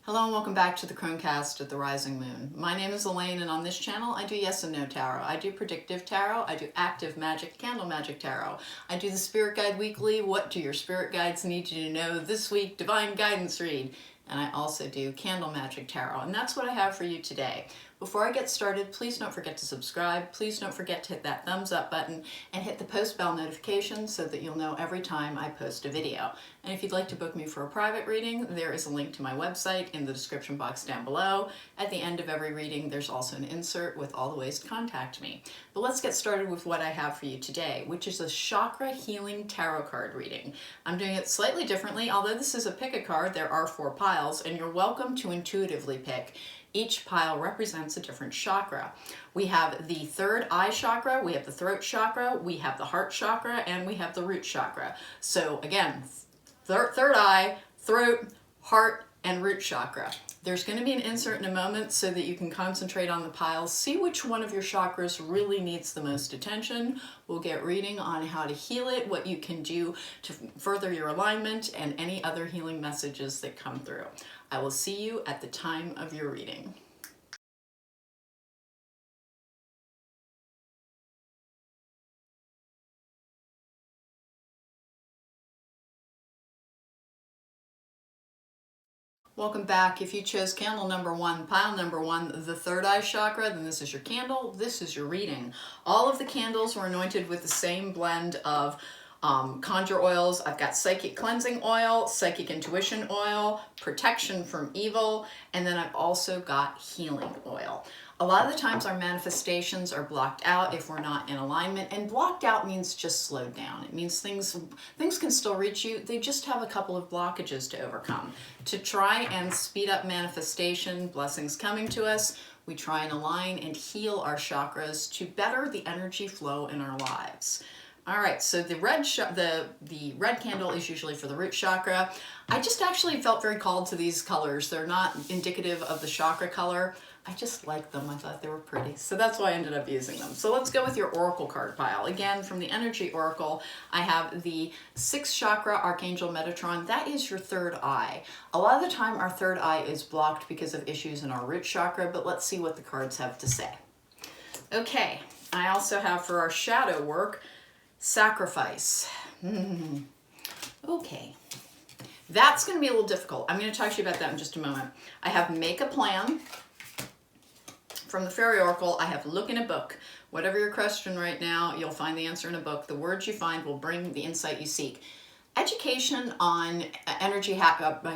Hello and welcome back to the Cronecast at the Rising Moon. My name is Elaine, and on this channel I do yes and no tarot. I do predictive tarot, I do active magic, candle magic tarot. I do the Spirit Guide Weekly, what do your spirit guides need you to know this week, divine guidance read. And I also do candle magic tarot, and that's what I have for you today. Before I get started, please don't forget to subscribe. Please don't forget to hit that thumbs up button and hit the post bell notification so that you'll know every time I post a video. And if you'd like to book me for a private reading, there is a link to my website in the description box down below. At the end of every reading, there's also an insert with all the ways to contact me. But let's get started with what I have for you today, which is a chakra healing tarot card reading. I'm doing it slightly differently. Although this is a pick a card, there are 4 piles, and you're welcome to intuitively pick. Each pile represents a different chakra. We have the third eye chakra, we have the throat chakra, we have the heart chakra, and we have the root chakra. So again, third eye, throat, heart, and root chakra. There's going to be an insert in a moment so that you can concentrate on the piles, see which one of your chakras really needs the most attention. We'll get reading on how to heal it, what you can do to further your alignment, and any other healing messages that come through. I will see you at the time of your reading. Welcome back. If you chose candle number 1, pile number 1, the third eye chakra, then this is your candle, this is your reading. All of the candles were anointed with the same blend of conjure oils. I've got psychic cleansing oil, psychic intuition oil, protection from evil, and then I've also got healing oil. A lot of the times our manifestations are blocked out if we're not in alignment, and blocked out means just slowed down. It means things can still reach you, they just have a couple of blockages to overcome. To try and speed up manifestation, blessings coming to us, we try and align and heal our chakras to better the energy flow in our lives. All right, so the red candle is usually for the root chakra. I just actually felt very called to these colors. They're not indicative of the chakra color. I just liked them. I thought they were pretty. So that's why I ended up using them. So let's go with your oracle card pile. Again, from the energy oracle, I have the 6th chakra, Archangel Metatron. That is your third eye. A lot of the time our third eye is blocked because of issues in our root chakra, but let's see what the cards have to say. Okay, I also have for our shadow work, sacrifice. Okay. That's going to be a little difficult. I'm going to talk to you about that in just a moment. I have make a plan. From the Fairy Oracle, I have look in a book. Whatever your question right now, you'll find the answer in a book. The words you find will bring the insight you seek. Education on energy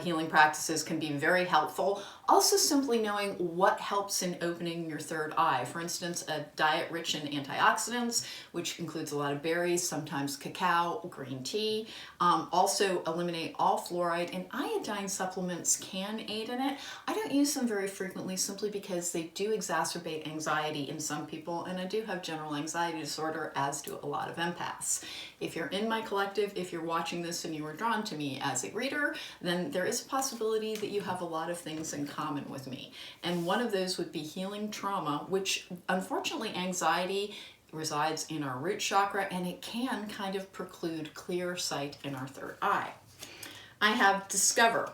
healing practices can be very helpful. Also, simply knowing what helps in opening your third eye. For instance, a diet rich in antioxidants, which includes a lot of berries, sometimes cacao, green tea. Also, eliminate all fluoride, and iodine supplements can aid in it. I don't use them very frequently simply because they do exacerbate anxiety in some people, and I do have general anxiety disorder, as do a lot of empaths. If you're in my collective, if you're watching this and you were drawn to me as a reader, then there is a possibility that you have a lot of things in common with me. And one of those would be healing trauma, which unfortunately anxiety resides in our root chakra, and it can kind of preclude clear sight in our third eye. I have discover.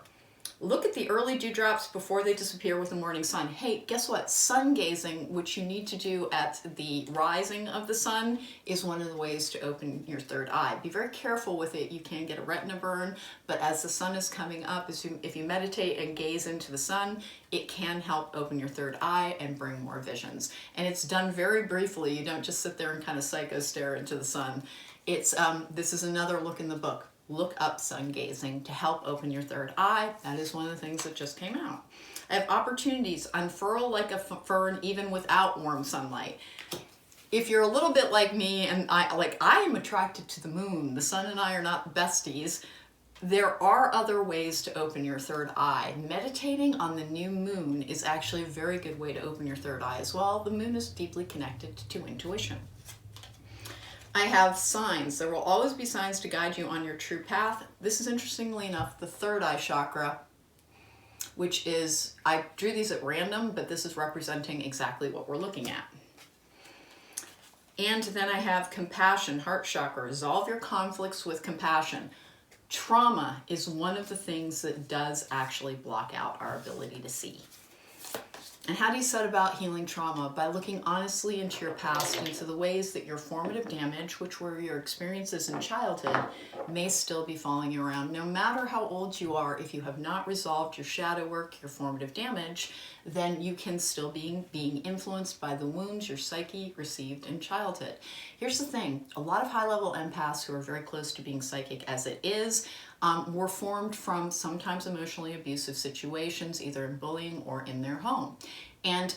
Look at the early dewdrops before they disappear with the morning sun. Hey, guess what? Sun gazing, which you need to do at the rising of the sun, is one of the ways to open your third eye. Be very careful with it. You can get a retina burn, but as the sun is coming up, if you meditate and gaze into the sun, it can help open your third eye and bring more visions. And it's done very briefly. You don't just sit there and kind of psycho stare into the sun. It's this is another look in the book. Look up sun gazing to help open your third eye. That is one of the things that just came out. I have opportunities. Unfurl like a fern even without warm sunlight. If you're a little bit like me, and I am attracted to the moon, the sun and I are not besties, there are other ways to open your third eye. Meditating on the new moon is actually a very good way to open your third eye as well. The moon is deeply connected to intuition. I have signs. There will always be signs to guide you on your true path. This is, interestingly enough, the third eye chakra, which is, I drew these at random, but this is representing exactly what we're looking at. And then I have compassion, heart chakra. Resolve your conflicts with compassion. Trauma is one of the things that does actually block out our ability to see. And how do you set about healing trauma? By looking honestly into your past, into the ways that your formative damage, which were your experiences in childhood, may still be following you around. No matter how old you are, if you have not resolved your shadow work, your formative damage, then you can still be being influenced by the wounds your psyche received in childhood. Here's the thing, a lot of high-level empaths who are very close to being psychic as it is, were formed from sometimes emotionally abusive situations, either in bullying or in their home. And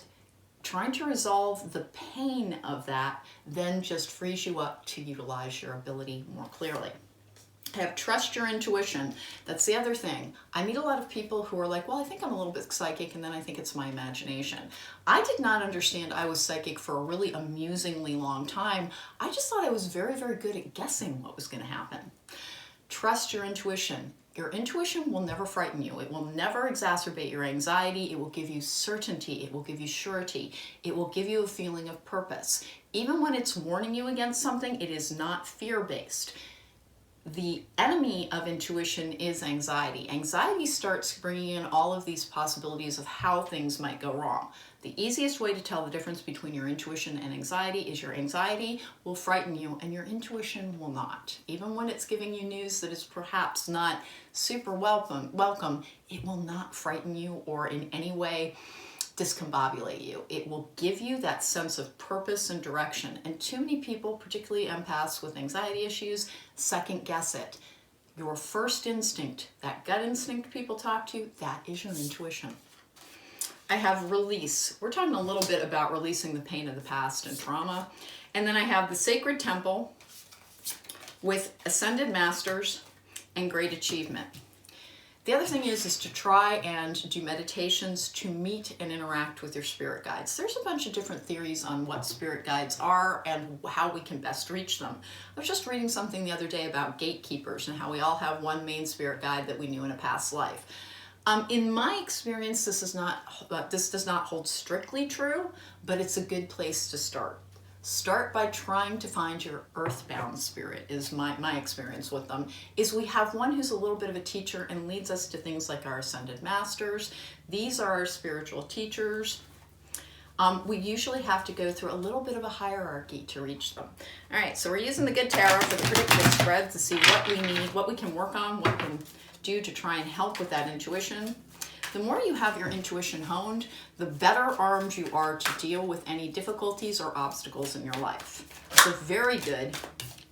trying to resolve the pain of that then just frees you up to utilize your ability more clearly. Trust your intuition. That's the other thing. I meet a lot of people who are like, well, I think I'm a little bit psychic, and then I think it's my imagination. I did not understand I was psychic for a really amusingly long time. I just thought I was very, very good at guessing what was going to happen. Trust your intuition. Your intuition will never frighten you. It will never exacerbate your anxiety. It will give you certainty. It will give you surety. It will give you a feeling of purpose. Even when it's warning you against something, it is not fear-based. The enemy of intuition is anxiety. Anxiety starts bringing in all of these possibilities of how things might go wrong. The easiest way to tell the difference between your intuition and anxiety is your anxiety will frighten you and your intuition will not. Even when it's giving you news that is perhaps not super welcome, it will not frighten you or in any way discombobulate you. It will give you that sense of purpose and direction. And too many people, particularly empaths with anxiety issues, second guess it. Your first instinct, that gut instinct people talk to, that is your intuition. I have release. We're talking a little bit about releasing the pain of the past and trauma. And then I have the sacred temple with ascended masters and great achievement. The other thing is to try and do meditations to meet and interact with your spirit guides. There's a bunch of different theories on what spirit guides are and how we can best reach them. I was just reading something the other day about gatekeepers and how we all have one main spirit guide that we knew in a past life. In my experience, this does not hold strictly true, but it's a good place to start. Start by trying to find your earthbound spirit, is my experience with them, is we have one who's a little bit of a teacher and leads us to things like our ascended masters. These are our spiritual teachers. We usually have to go through a little bit of a hierarchy to reach them. All right, so we're using the Good Tarot for the predictive spread to see what we need, what we can work on, what we can do to try and help with that intuition. The more you have your intuition honed, the better armed you are to deal with any difficulties or obstacles in your life. It's a very good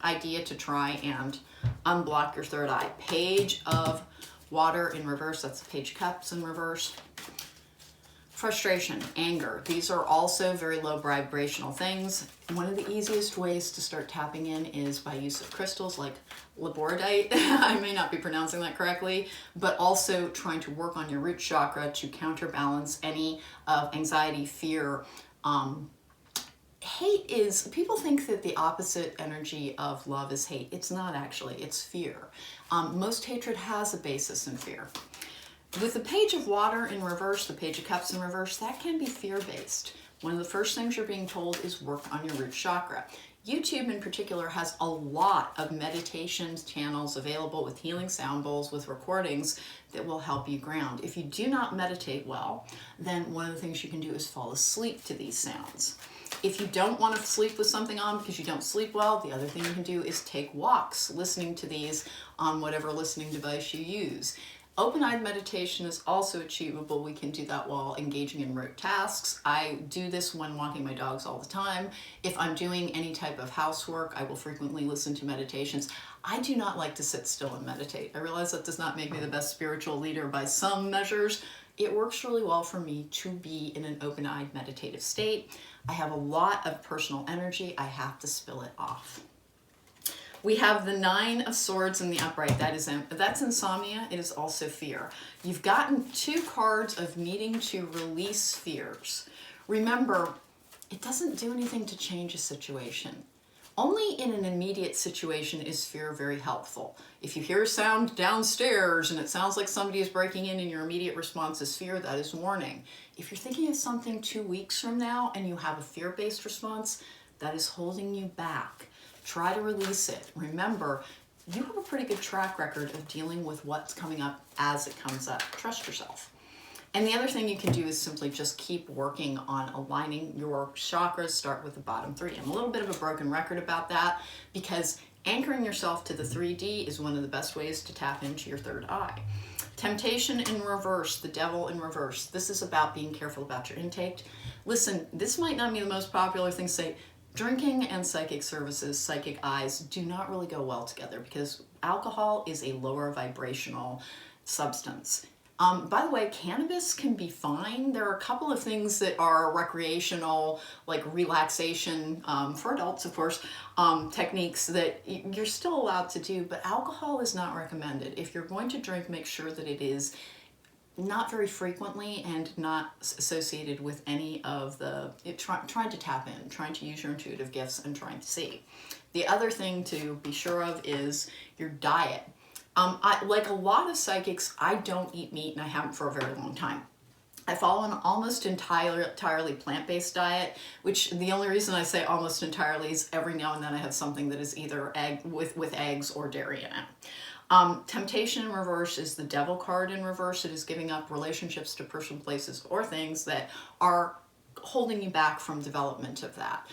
idea to try and unblock your third eye. Page of Water in reverse, that's the Page of Cups in reverse. Frustration, anger, these are also very low vibrational things. One of the easiest ways to start tapping in is by use of crystals like labradorite. I may not be pronouncing that correctly, but also trying to work on your root chakra to counterbalance any of anxiety, fear. Hate is, people think that the opposite energy of love is hate. It's not actually, it's fear. Most hatred has a basis in fear. With the Page of Water in reverse, the Page of Cups in reverse, that can be fear-based. One of the first things you're being told is work on your root chakra. YouTube in particular has a lot of meditations channels available with healing sound bowls, with recordings that will help you ground. If you do not meditate well, then one of the things you can do is fall asleep to these sounds. If you don't want to sleep with something on because you don't sleep well, the other thing you can do is take walks listening to these on whatever listening device you use. Open-eyed meditation is also achievable. We can do that while engaging in rote tasks. I do this when walking my dogs all the time. If I'm doing any type of housework, I will frequently listen to meditations. I do not like to sit still and meditate. I realize that does not make me the best spiritual leader by some measures. It works really well for me to be in an open-eyed meditative state. I have a lot of personal energy. I have to spill it off. We have the Nine of Swords in the upright. That's insomnia. It is also fear. You've gotten two cards of needing to release fears. Remember, it doesn't do anything to change a situation. Only in an immediate situation is fear very helpful. If you hear a sound downstairs and it sounds like somebody is breaking in and your immediate response is fear, that is warning. If you're thinking of something 2 weeks from now and you have a fear-based response, that is holding you back. Try to release it. Remember, you have a pretty good track record of dealing with what's coming up as it comes up. Trust yourself. And the other thing you can do is simply just keep working on aligning your chakras. Start with the bottom 3. I'm a little bit of a broken record about that because anchoring yourself to the 3D is one of the best ways to tap into your third eye. Temptation in reverse, the devil in reverse. This is about being careful about your intake. Listen, this might not be the most popular thing to say. Drinking and psychic services, psychic eyes, do not really go well together because alcohol is a lower vibrational substance. By the way, cannabis can be fine. There are a couple of things that are recreational, like relaxation, for adults, of course, techniques that you're still allowed to do, but alcohol is not recommended. If you're going to drink, make sure that it is not very frequently and not associated with any of the, trying to tap in, trying to use your intuitive gifts and trying to see. The other thing to be sure of is your diet. Like a lot of psychics, I don't eat meat, and I haven't for a very long time. I follow an almost entirely plant-based diet, which the only reason I say almost entirely is every now and then I have something that is either egg with eggs or dairy in it. Temptation in reverse is the devil card in reverse. It is giving up relationships to person, places, or things that are holding you back from development of that.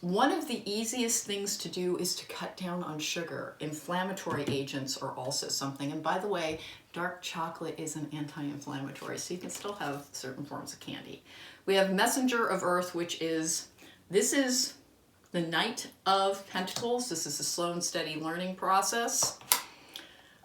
One of the easiest things to do is to cut down on sugar. Inflammatory agents are also something. And by the way, dark chocolate is an anti-inflammatory, so you can still have certain forms of candy. We have Messenger of Earth, which is, this is the Knight of Pentacles. This is a slow and steady learning process.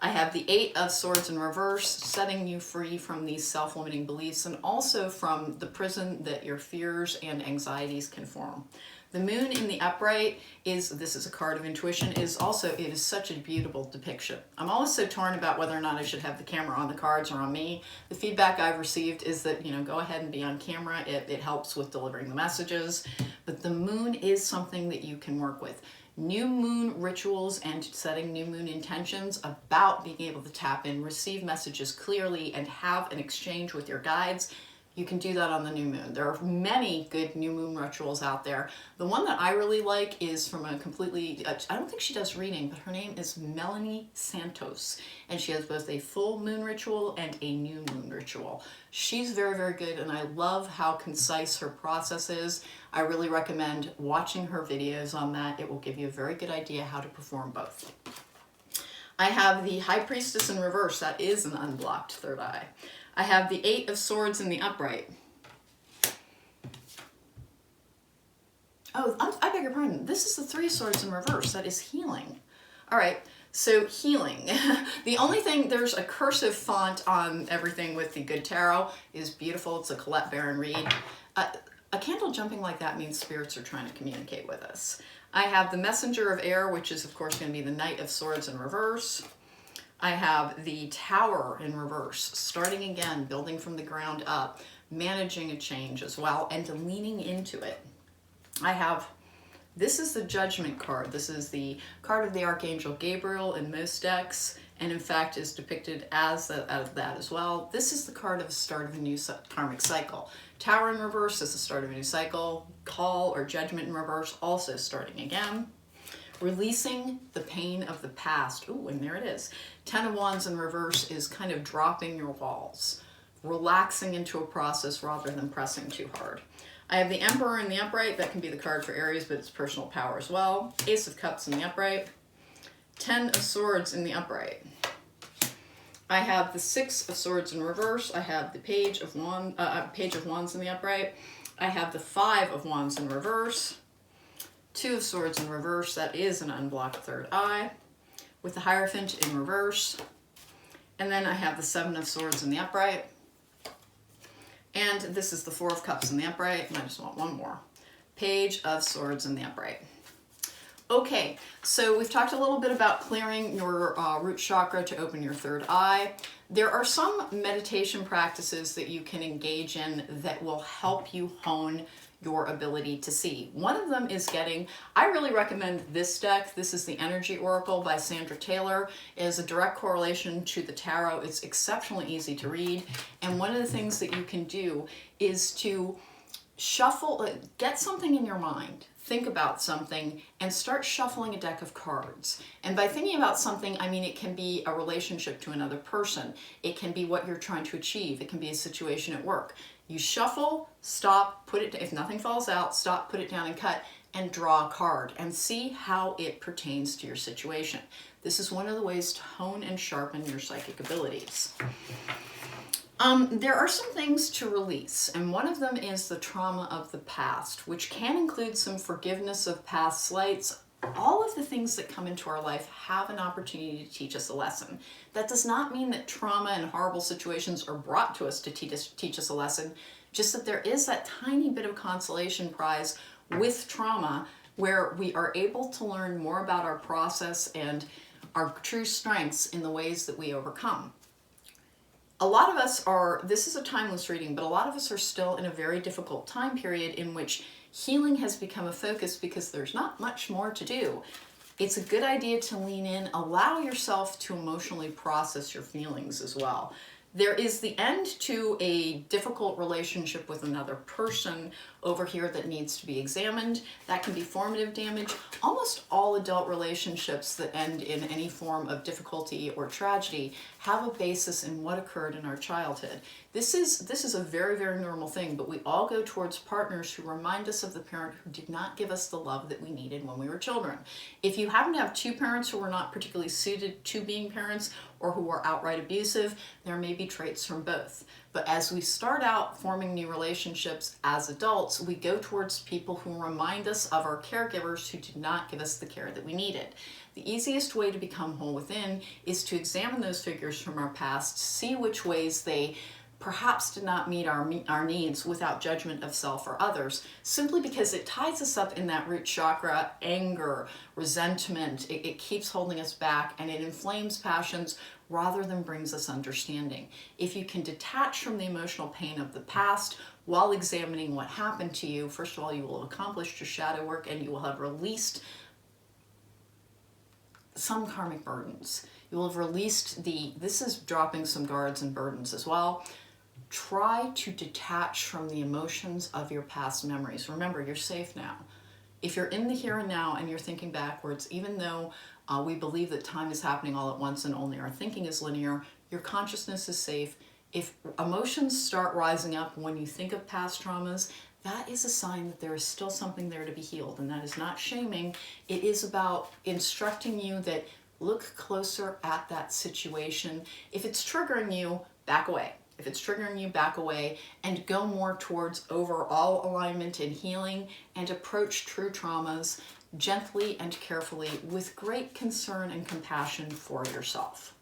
I have the 8 of Swords in reverse, setting you free from these self-limiting beliefs and also from the prison that your fears and anxieties can form. The Moon in the upright is, this is a card of intuition, is also, it is such a beautiful depiction. I'm always so torn about whether or not I should have the camera on the cards or on me. The feedback I've received is that, go ahead and be on camera. It helps with delivering the messages. But the moon is something that you can work with. New moon rituals and setting new moon intentions about being able to tap in, receive messages clearly, and have an exchange with your guides. You can do that on the new moon. There are many good new moon rituals out there. The one that I really like is from a completely, I don't think she does reading, but her name is Melanie Santos. And she has both a full moon ritual and a new moon ritual. She's very, very good, and I love how concise her process is. I really recommend watching her videos on that. It will give you a very good idea how to perform both. I have the High Priestess in reverse. That is an unblocked third eye. I have the 8 of Swords in the upright. Oh, I beg your pardon. This is the 3 of Swords in reverse. That is healing. All right, so healing. The only thing, there's a cursive font on everything with the Good Tarot. It is beautiful. It's a Colette Baron read. A candle jumping like that means spirits are trying to communicate with us. I have the Messenger of Air, which is, of course, going to be the Knight of Swords in reverse. I have the Tower in reverse, starting again, building from the ground up, managing a change as well, and leaning into it. I have, this is the Judgment card. This is the card of the Archangel Gabriel in most decks, and in fact is depicted as that as well. This is the card of the start of a new karmic cycle. Tower in reverse is the start of a new cycle. Call or Judgment in reverse, also starting again. Releasing the pain of the past. Ooh, and there it is. 10 of Wands in reverse is kind of dropping your walls, relaxing into a process rather than pressing too hard. I have the Emperor in the upright. That can be the card for Aries, but it's personal power as well. Ace of Cups in the upright. 10 of Swords in the upright. I have the 6 of Swords in reverse. I have the Page of Wands in the upright. I have the 5 of Wands in reverse. 2 of Swords in reverse. That is an unblocked third eye. With the Hierophant in reverse. And then I have the 7 of Swords in the upright. And this is the 4 of Cups in the upright. And I just want one more. Page of Swords in the upright. Okay, so we've talked a little bit about clearing your root chakra to open your third eye. There are some meditation practices that you can engage in that will help you hone your ability to see. One of them is I really recommend this deck. This is the Energy Oracle by Sandra Taylor. It is a direct correlation to the tarot. It's exceptionally easy to read. And one of the things that you can do is to shuffle, get something in your mind. think about something, and start shuffling a deck of cards. And by thinking about something, I mean it can be a relationship to another person. It can be what you're trying to achieve. It can be a situation at work. You shuffle, stop, put it, if nothing falls out, stop, put it down and cut, and draw a card and see how it pertains to your situation. This is one of the ways to hone and sharpen your psychic abilities. There are some things to release, and one of them is the trauma of the past, which can include some forgiveness of past slights. All of the things that come into our life have an opportunity to teach us a lesson. That does not mean that trauma and horrible situations are brought to us to teach us a lesson, just that there is that tiny bit of consolation prize with trauma where we are able to learn more about our process and our true strengths in the ways that we overcome. A lot of us are, this is a timeless reading, but a lot of us are still in a very difficult time period in which healing has become a focus because there's not much more to do. It's a good idea to lean in, allow yourself to emotionally process your feelings as well. There is the end to a difficult relationship with another person over here that needs to be examined. That can be formative damage. Almost all adult relationships that end in any form of difficulty or tragedy have a basis in what occurred in our childhood. This is a very, very normal thing, but we all go towards partners who remind us of the parent who did not give us the love that we needed when we were children. If you happen to have two parents who were not particularly suited to being parents or who are outright abusive, there may be traits from both. But as we start out forming new relationships as adults, we go towards people who remind us of our caregivers who did not give us the care that we needed. The easiest way to become whole within is to examine those figures from our past, see which ways they perhaps did not meet our needs without judgment of self or others, simply because it ties us up in that root chakra, anger, resentment. It keeps holding us back and it inflames passions rather than brings us understanding. If you can detach from the emotional pain of the past while examining what happened to you, first of all, you will have accomplished your shadow work and you will have released some karmic burdens. You will have released this is dropping some guards and burdens as well. Try to detach from the emotions of your past memories. Remember, you're safe now. If you're in the here and now and you're thinking backwards, even though we believe that time is happening all at once and only our thinking is linear, your consciousness is safe. If emotions start rising up when you think of past traumas, that is a sign that there is still something there to be healed. And that is not shaming. It is about instructing you that look closer at that situation. If it's triggering you, back away. If it's triggering you, back away and go more towards overall alignment and healing and approach true traumas gently and carefully with great concern and compassion for yourself.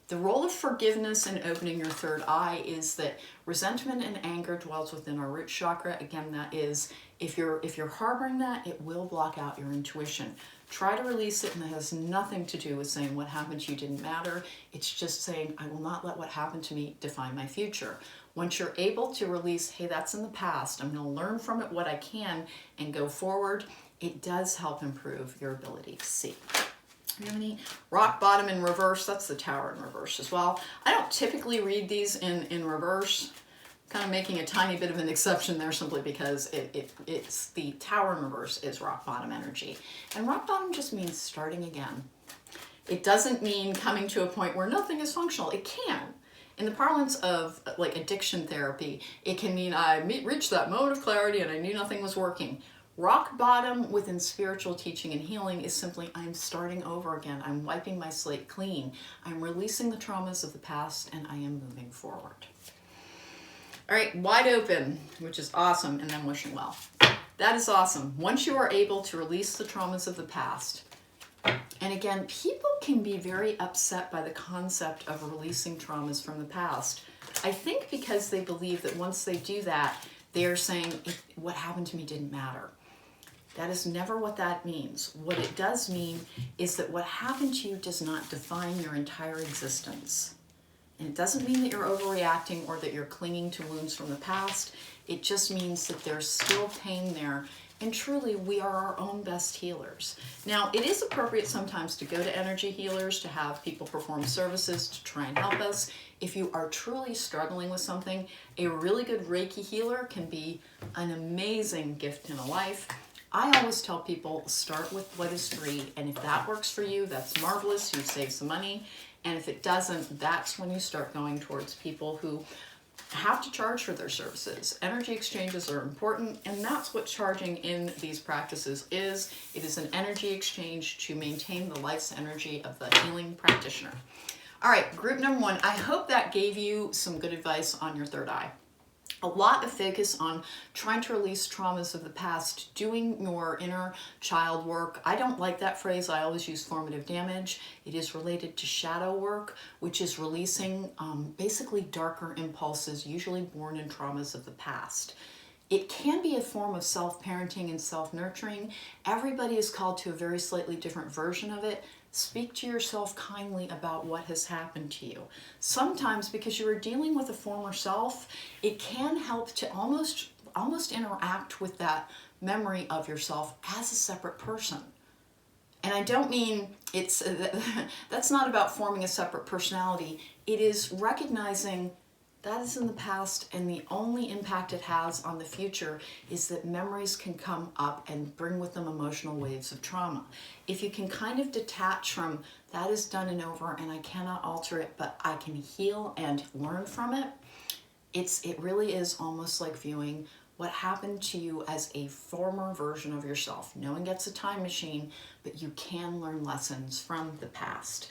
The role of forgiveness in opening your third eye is that resentment and anger dwells within our root chakra. Again, that is, if you're harboring that, it will block out your intuition. Try to release it, and it has nothing to do with saying what happened to you didn't matter. It's just saying, I will not let what happened to me define my future. Once you're able to release, hey, that's in the past, I'm going to learn from it what I can and go forward, it does help improve your ability to see. You have any rock bottom in reverse? That's the tower in reverse as well. I don't typically read these in reverse. Kind of making a tiny bit of an exception there simply because it's the tower in reverse is rock bottom energy. And rock bottom just means starting again. It doesn't mean coming to a point where nothing is functional. It can. In the parlance of like addiction therapy, it can mean I reached that moment of clarity and I knew nothing was working. Rock bottom within spiritual teaching and healing is simply I'm starting over again. I'm wiping my slate clean. I'm releasing the traumas of the past and I am moving forward. All right, wide open, which is awesome, and then wishing well. That is awesome. Once you are able to release the traumas of the past, and again, people can be very upset by the concept of releasing traumas from the past. I think because they believe that once they do that, they are saying, what happened to me didn't matter. That is never what that means. What it does mean is that what happened to you does not define your entire existence. And it doesn't mean that you're overreacting or that you're clinging to wounds from the past. It just means that there's still pain there. And truly, we are our own best healers. Now, it is appropriate sometimes to go to energy healers, to have people perform services to try and help us. If you are truly struggling with something, a really good Reiki healer can be an amazing gift in a life. I always tell people, start with what is free, and if that works for you, that's marvelous, you save some money, and if it doesn't, that's when you start going towards people who have to charge for their services. Energy exchanges are important, and that's what charging in these practices is. It is an energy exchange to maintain the life's energy of the healing practitioner. All right, group number 1. I hope that gave you some good advice on your third eye. A lot of focus on trying to release traumas of the past, doing your inner child work. I don't like that phrase. I always use formative damage. It is related to shadow work, which is releasing basically darker impulses, usually born in traumas of the past. It can be a form of self-parenting and self-nurturing. Everybody is called to a very slightly different version of it. Speak to yourself kindly about what has happened to you. Sometimes, because you are dealing with a former self, it can help to almost interact with that memory of yourself as a separate person. And I don't mean that's not about forming a separate personality. It is recognizing that is in the past, and the only impact it has on the future is that memories can come up and bring with them emotional waves of trauma. If you can kind of detach from that is done and over and I cannot alter it, but I can heal and learn from it, it really is almost like viewing what happened to you as a former version of yourself. No one gets a time machine, but you can learn lessons from the past.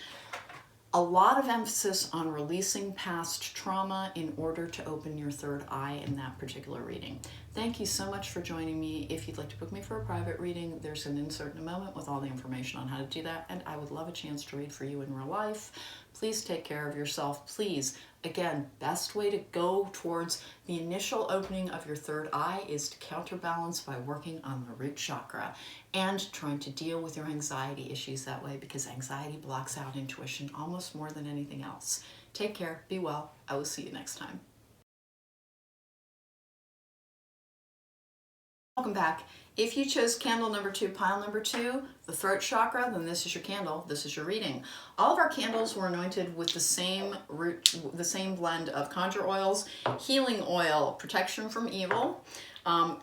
A lot of emphasis on releasing past trauma in order to open your third eye in that particular reading. Thank you so much for joining me. If you'd like to book me for a private reading, there's an insert in a moment with all the information on how to do that, and I would love a chance to read for you in real life. Please take care of yourself. Please, again, best way to go towards the initial opening of your third eye is to counterbalance by working on the root chakra and trying to deal with your anxiety issues that way, because anxiety blocks out intuition almost more than anything else. Take care, be well. I will see you next time. Welcome back. If you chose candle number 2, pile number 2, the throat chakra, then this is your candle, this is your reading. All of our candles were anointed with the same blend of conjure oils, healing oil, protection from evil,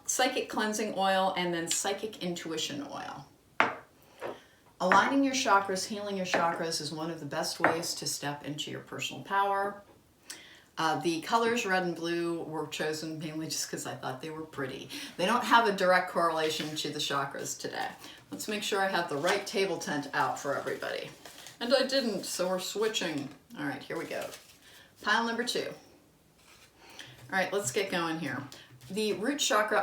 psychic cleansing oil, and then psychic intuition oil. Aligning your chakras, healing your chakras is one of the best ways to step into your personal power. The colors red and blue were chosen mainly just because I thought they were pretty. They don't have a direct correlation to the chakras today. Let's make sure I have the right table tent out for everybody. And I didn't, so we're switching. All right, here we go. Pile number 2. All right, let's get going here. The root chakra,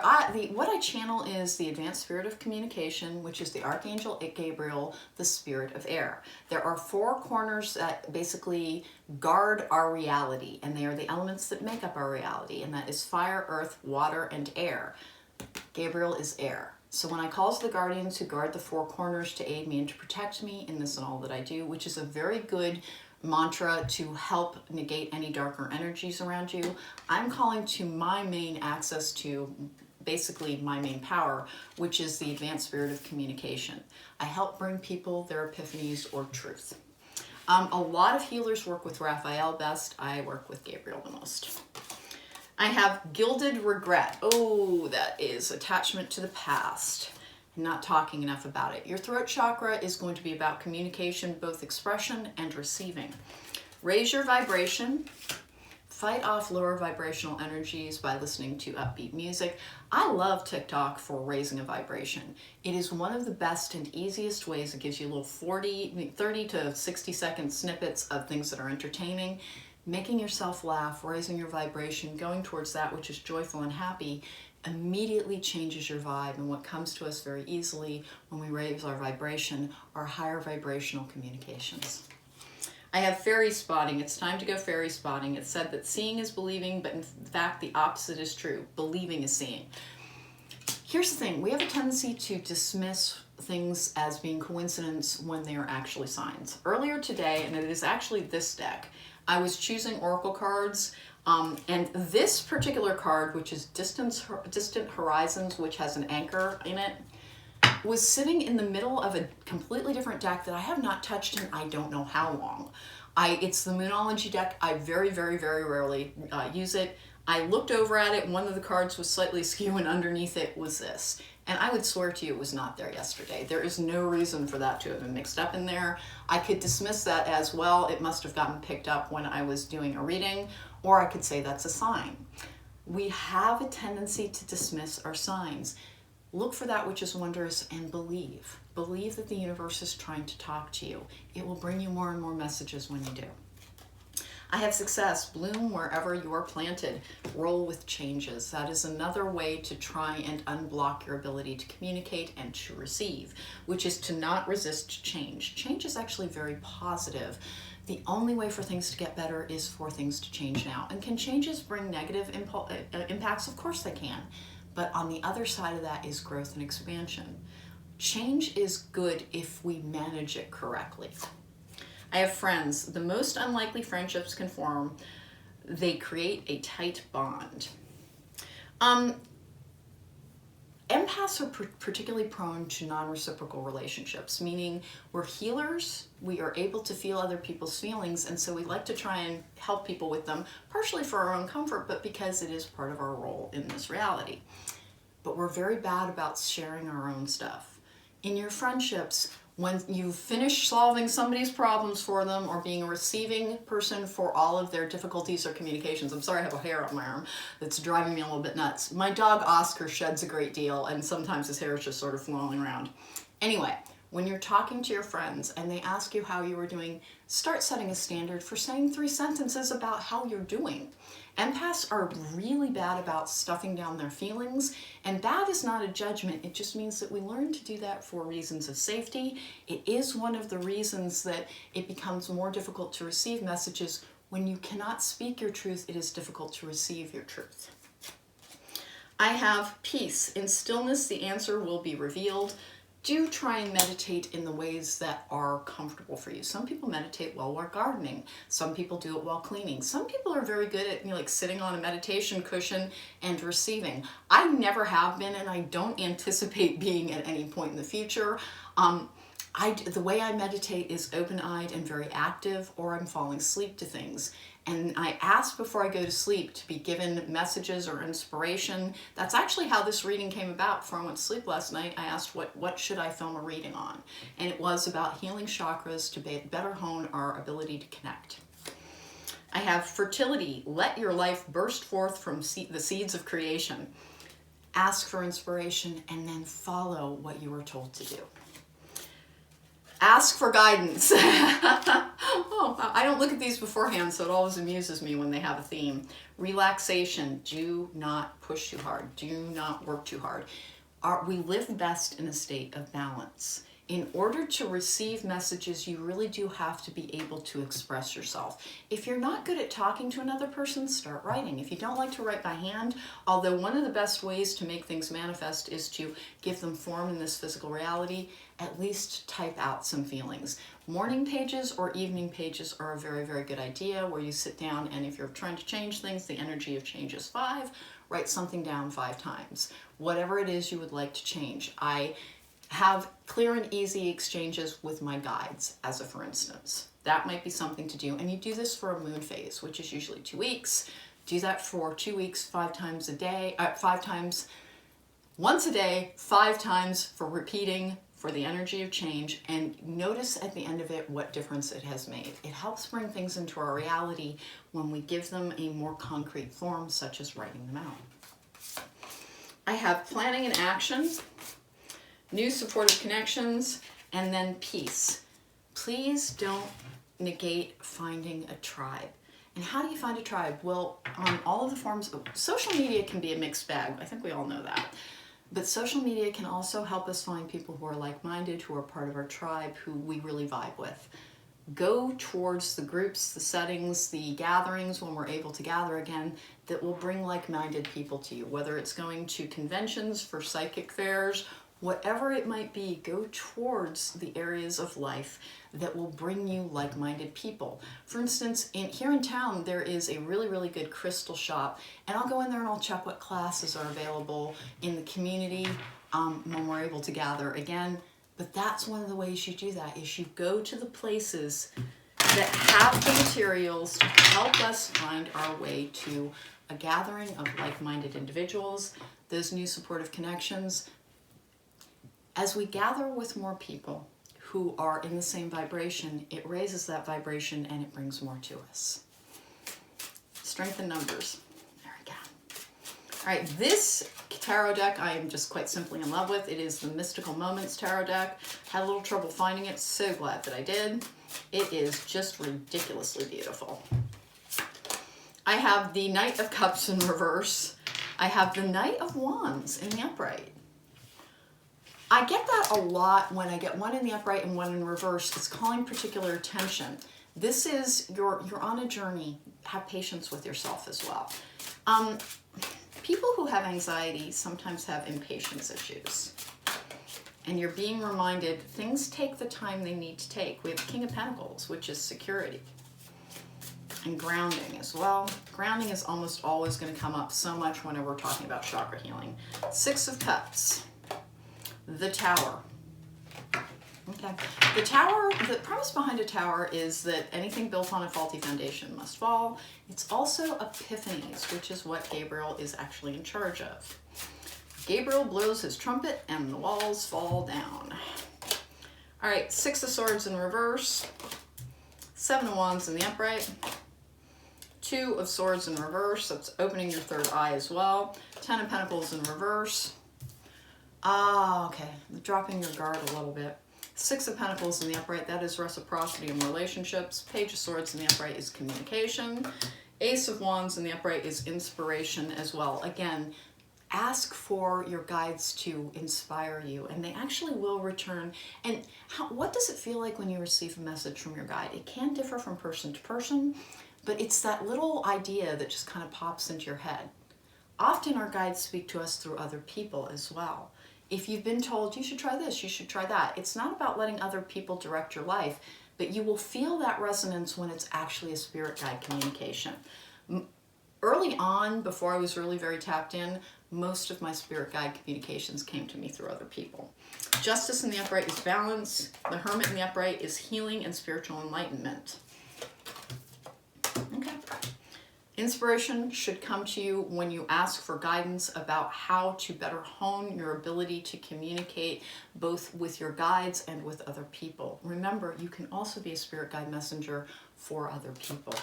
what I channel is the advanced spirit of communication, which is the Archangel Gabriel, the spirit of air. There are 4 corners that basically guard our reality, and they are the elements that make up our reality, and that is fire, earth, water, and air. Gabriel is air. So when I call to the guardians who guard the 4 corners to aid me and to protect me in this and all that I do, which is a very good mantra to help negate any darker energies around you, I'm calling to my main access to basically my main power, which is the advanced spirit of communication. I help bring people their epiphanies or truth. A lot of healers work with Raphael best. I work with Gabriel the most. I have gilded regret. Oh, that is attachment to the past. Not talking enough about it. Your throat chakra is going to be about communication, both expression and receiving. Raise your vibration. Fight off lower vibrational energies by listening to upbeat music. I love TikTok for raising a vibration. It is one of the best and easiest ways. It gives you little 30 to 60 second snippets of things that are entertaining. Making yourself laugh, raising your vibration, going towards that which is joyful and happy immediately changes your vibe. And what comes to us very easily when we raise our vibration are higher vibrational communications. I have fairy spotting. It's time to go fairy spotting. It's said that seeing is believing, but in fact the opposite is true. Believing is seeing. Here's the thing. We have a tendency to dismiss things as being coincidence when they are actually signs. Earlier today, and it is actually this deck, I was choosing oracle cards. And this particular card, which is Distant Horizons, which has an anchor in it, was sitting in the middle of a completely different deck that I have not touched in I don't know how long. It's the Moonology deck. I very, very, very rarely use it. I looked over at it. One of the cards was slightly askew, and underneath it was this. And I would swear to you it was not there yesterday. There is no reason for that to have been mixed up in there. I could dismiss that as, well, it must have gotten picked up when I was doing a reading, or I could say that's a sign. We have a tendency to dismiss our signs. Look for that which is wondrous and believe. Believe that the universe is trying to talk to you. It will bring you more and more messages when you do. I have success. Bloom wherever you are planted. Roll with changes. That is another way to try and unblock your ability to communicate and to receive, which is to not resist change. Change is actually very positive. The only way for things to get better is for things to change now. And can changes bring negative impacts? Of course they can. But on the other side of that is growth and expansion. Change is good if we manage it correctly. I have friends. The most unlikely friendships can form. They create a tight bond. Empaths are particularly prone to non-reciprocal relationships, meaning we're healers, we are able to feel other people's feelings, and so we like to try and help people with them, partially for our own comfort, but because it is part of our role in this reality. But we're very bad about sharing our own stuff. In your friendships, when you finish solving somebody's problems for them or being a receiving person for all of their difficulties or communications. I'm sorry, I have a hair on my arm that's driving me a little bit nuts. My dog Oscar sheds a great deal, and sometimes his hair is just sort of flowing around. Anyway, when you're talking to your friends and they ask you how you are doing, start setting a standard for saying 3 sentences about how you're doing. Empaths are really bad about stuffing down their feelings, and bad is not a judgment. It just means that we learn to do that for reasons of safety. It is one of the reasons that it becomes more difficult to receive messages. When you cannot speak your truth, it is difficult to receive your truth. I have peace. In stillness, the answer will be revealed. Do try and meditate in the ways that are comfortable for you. Some people meditate while we're gardening. Some people do it while cleaning. Some people are very good at, like sitting on a meditation cushion and receiving. I never have been, and I don't anticipate being at any point in the future. The way I meditate is open-eyed and very active, or I'm falling asleep to things. And I ask before I go to sleep to be given messages or inspiration. That's actually how this reading came about. Before I went to sleep last night, I asked what should I film a reading on? And it was about healing chakras to better hone our ability to connect. I have fertility. Let your life burst forth from the seeds of creation. Ask for inspiration and then follow what you were told to do. Ask for guidance. I don't look at these beforehand, so it always amuses me when they have a theme. Relaxation. Do not push too hard. Do not work too hard. We live best in a state of balance. In order to receive messages, you really do have to be able to express yourself. If you're not good at talking to another person, start writing. If you don't like to write by hand, although one of the best ways to make things manifest is to give them form in this physical reality, at least type out some feelings. Morning pages or evening pages are a very, very good idea, where you sit down and if you're trying to change things, the energy of change is 5, write something down 5 times. Whatever it is you would like to change. I have clear and easy exchanges with my guides, as a for instance. That might be something to do. And you do this for a moon phase, which is usually 2 weeks. Do that for 2 weeks, 5 times a day, 5 times, once a day, 5 times for repeating for the energy of change, and notice at the end of it what difference it has made. It helps bring things into our reality when we give them a more concrete form, such as writing them out. I have planning and action, new supportive connections, and then peace. Please don't negate finding a tribe. And how do you find a tribe? Well, on all of the forms of social media can be a mixed bag. I think we all know that. But social media can also help us find people who are like-minded, who are part of our tribe, who we really vibe with. Go towards the groups, the settings, the gatherings when we're able to gather again that will bring like-minded people to you, whether it's going to conventions for psychic fairs, whatever it might be. Go towards the areas of life that will bring you like-minded people. For instance, here in town, there is a really, really good crystal shop, and I'll go in there and I'll check what classes are available in the community when we're able to gather again. But that's one of the ways you do that, is you go to the places that have the materials to help us find our way to a gathering of like-minded individuals, those new supportive connections. As we gather with more people who are in the same vibration, it raises that vibration and it brings more to us. Strength in numbers. There we go. All right, this tarot deck I am just quite simply in love with. It is the Mystical Moments tarot deck. Had a little trouble finding it. So glad that I did. It is just ridiculously beautiful. I have the Knight of Cups in reverse. I have the Knight of Wands in the upright. I get that a lot when I get one in the upright and one in reverse. It's calling particular attention. This is, you're on a journey. Have patience with yourself as well. People who have anxiety sometimes have impatience issues. And you're being reminded things take the time they need to take. We have King of Pentacles, which is security. And grounding as well. Grounding is almost always going to come up so much whenever we're talking about chakra healing. Six of Cups. The Tower. Okay. The Tower, the premise behind a tower is that anything built on a faulty foundation must fall. It's also epiphanies, which is what Gabriel is actually in charge of. Gabriel blows his trumpet and the walls fall down. All right, Six of Swords in reverse. Seven of Wands in the upright. Two of Swords in reverse. That's opening your third eye as well. Ten of Pentacles in reverse. Ah, okay. Dropping your guard a little bit. Six of Pentacles in the upright. That is reciprocity in relationships. Page of Swords in the upright is communication. Ace of Wands in the upright is inspiration as well. Again, ask for your guides to inspire you, and they actually will return. And what does it feel like when you receive a message from your guide? It can differ from person to person, but it's that little idea that just kind of pops into your head. Often our guides speak to us through other people as well. If you've been told you should try this, you should try that, it's not about letting other people direct your life, but you will feel that resonance when it's actually a spirit guide communication. Early on, before I was really very tapped in, most of my spirit guide communications came to me through other people. Justice in the upright is balance. The Hermit in the upright is healing and spiritual enlightenment. Okay. Inspiration should come to you when you ask for guidance about how to better hone your ability to communicate both with your guides and with other people. Remember, you can also be a spirit guide messenger for other people.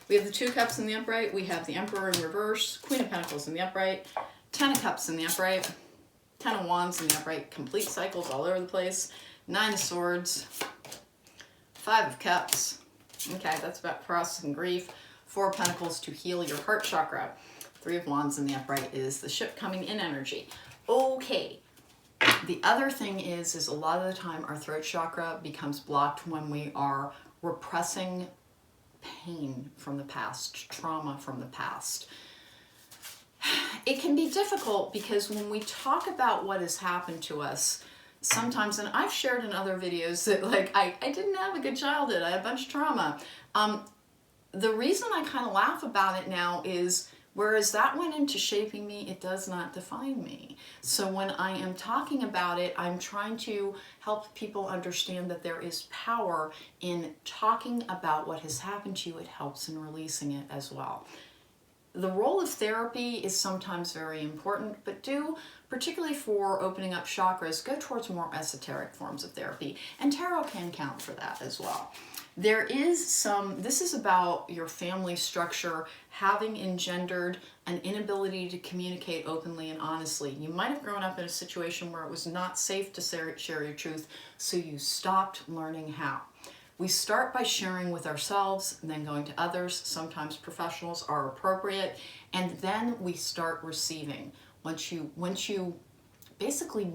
We have the Two of Cups in the upright. We have the Emperor in reverse. Queen of Pentacles in the upright. Ten of Cups in the upright. Ten of Wands in the upright. Complete cycles all over the place. Nine of Swords. Five of Cups. Okay, that's about processing grief. Four of Pentacles to heal your heart chakra. Three of Wands in the upright is the ship coming in energy. Okay. The other thing is a lot of the time our throat chakra becomes blocked when we are repressing pain from the past, trauma from the past. It can be difficult because when we talk about what has happened to us, sometimes, and I've shared in other videos that like, I didn't have a good childhood, I had a bunch of trauma. The reason I kind of laugh about it now is, whereas that went into shaping me, it does not define me. So when I am talking about it, I'm trying to help people understand that there is power in talking about what has happened to you. It helps in releasing it as well. The role of therapy is sometimes very important, but particularly for opening up chakras, go towards more esoteric forms of therapy. And tarot can count for that as well. There is this is about your family structure having engendered an inability to communicate openly and honestly. You might have grown up in a situation where it was not safe to share your truth, so you stopped learning how. We start by sharing with ourselves and then going to others. Sometimes professionals are appropriate, and then we start receiving. Once you basically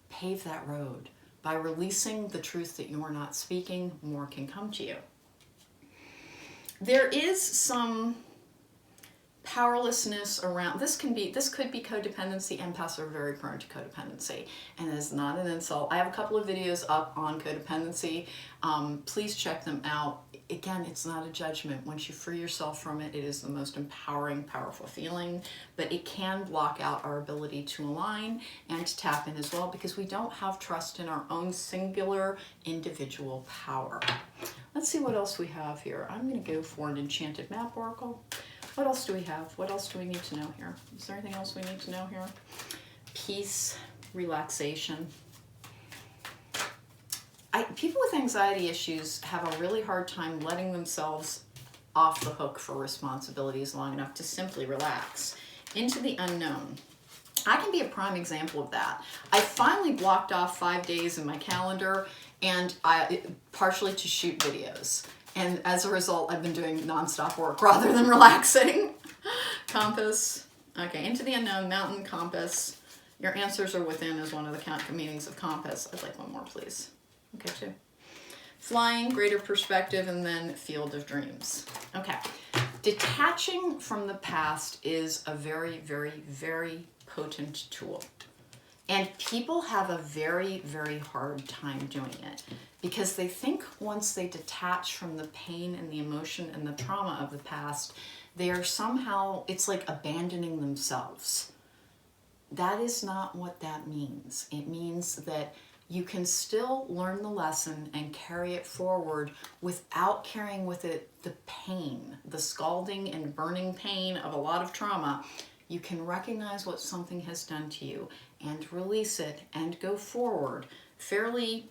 pave that road, by releasing the truth that you are not speaking, more can come to you. There is some powerlessness around, this could be codependency. Empaths are very prone to codependency, and it's not an insult. I have a couple of videos up on codependency. Please check them out. Again, it's not a judgment. Once you free yourself from it, it is the most empowering, powerful feeling, but it can block out our ability to align and to tap in as well, because we don't have trust in our own singular individual power. Let's see what else we have here. I'm going to go for an enchanted map oracle. What else do we have? What else do we need to know here? Is there anything else we need to know here? Peace, relaxation. People with anxiety issues have a really hard time letting themselves off the hook for responsibilities long enough to simply relax. Into the unknown. I can be a prime example of that. I finally blocked off 5 days in my calendar, and partially to shoot videos. And as a result, I've been doing nonstop work rather than relaxing. Compass. Okay, into the unknown, mountain, compass. Your answers are within is one of the meanings of compass. I'd like one more, please. Okay, 2. Flying, greater perspective, and then field of dreams. Okay. Detaching from the past is a very, very, very potent tool. And people have a very, very hard time doing it because they think once they detach from the pain and the emotion and the trauma of the past, they are somehow, it's like abandoning themselves. That is not what that means. It means that you can still learn the lesson and carry it forward without carrying with it the pain, the scalding and burning pain of a lot of trauma. You can recognize what something has done to you and release it and go forward fairly,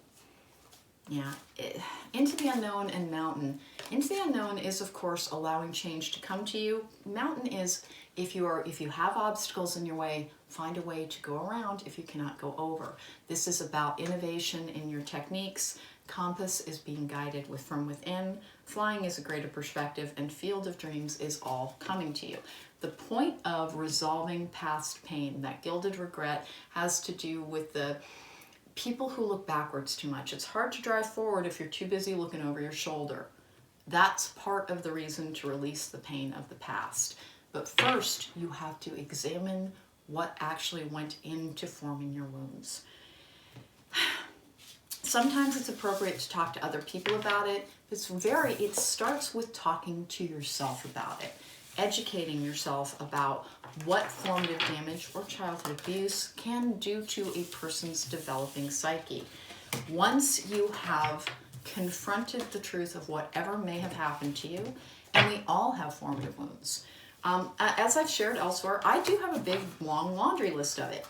into the unknown and mountain. Into the unknown is, of course, allowing change to come to you. Mountain is if you have obstacles in your way, find a way to go around if you cannot go over. This is about innovation in your techniques. Compass is being guided from within. Flying is a greater perspective, and field of dreams is all coming to you. The point of resolving past pain, that gilded regret, has to do with the people who look backwards too much. It's hard to drive forward if you're too busy looking over your shoulder. That's part of the reason to release the pain of the past. But first, you have to examine what actually went into forming your wounds. Sometimes it's appropriate to talk to other people about it. It starts with talking to yourself about it, educating yourself about what formative damage or childhood abuse can do to a person's developing psyche. Once you have confronted the truth of whatever may have happened to you, and we all have formative wounds. As I've shared elsewhere, I do have a big, long laundry list of it.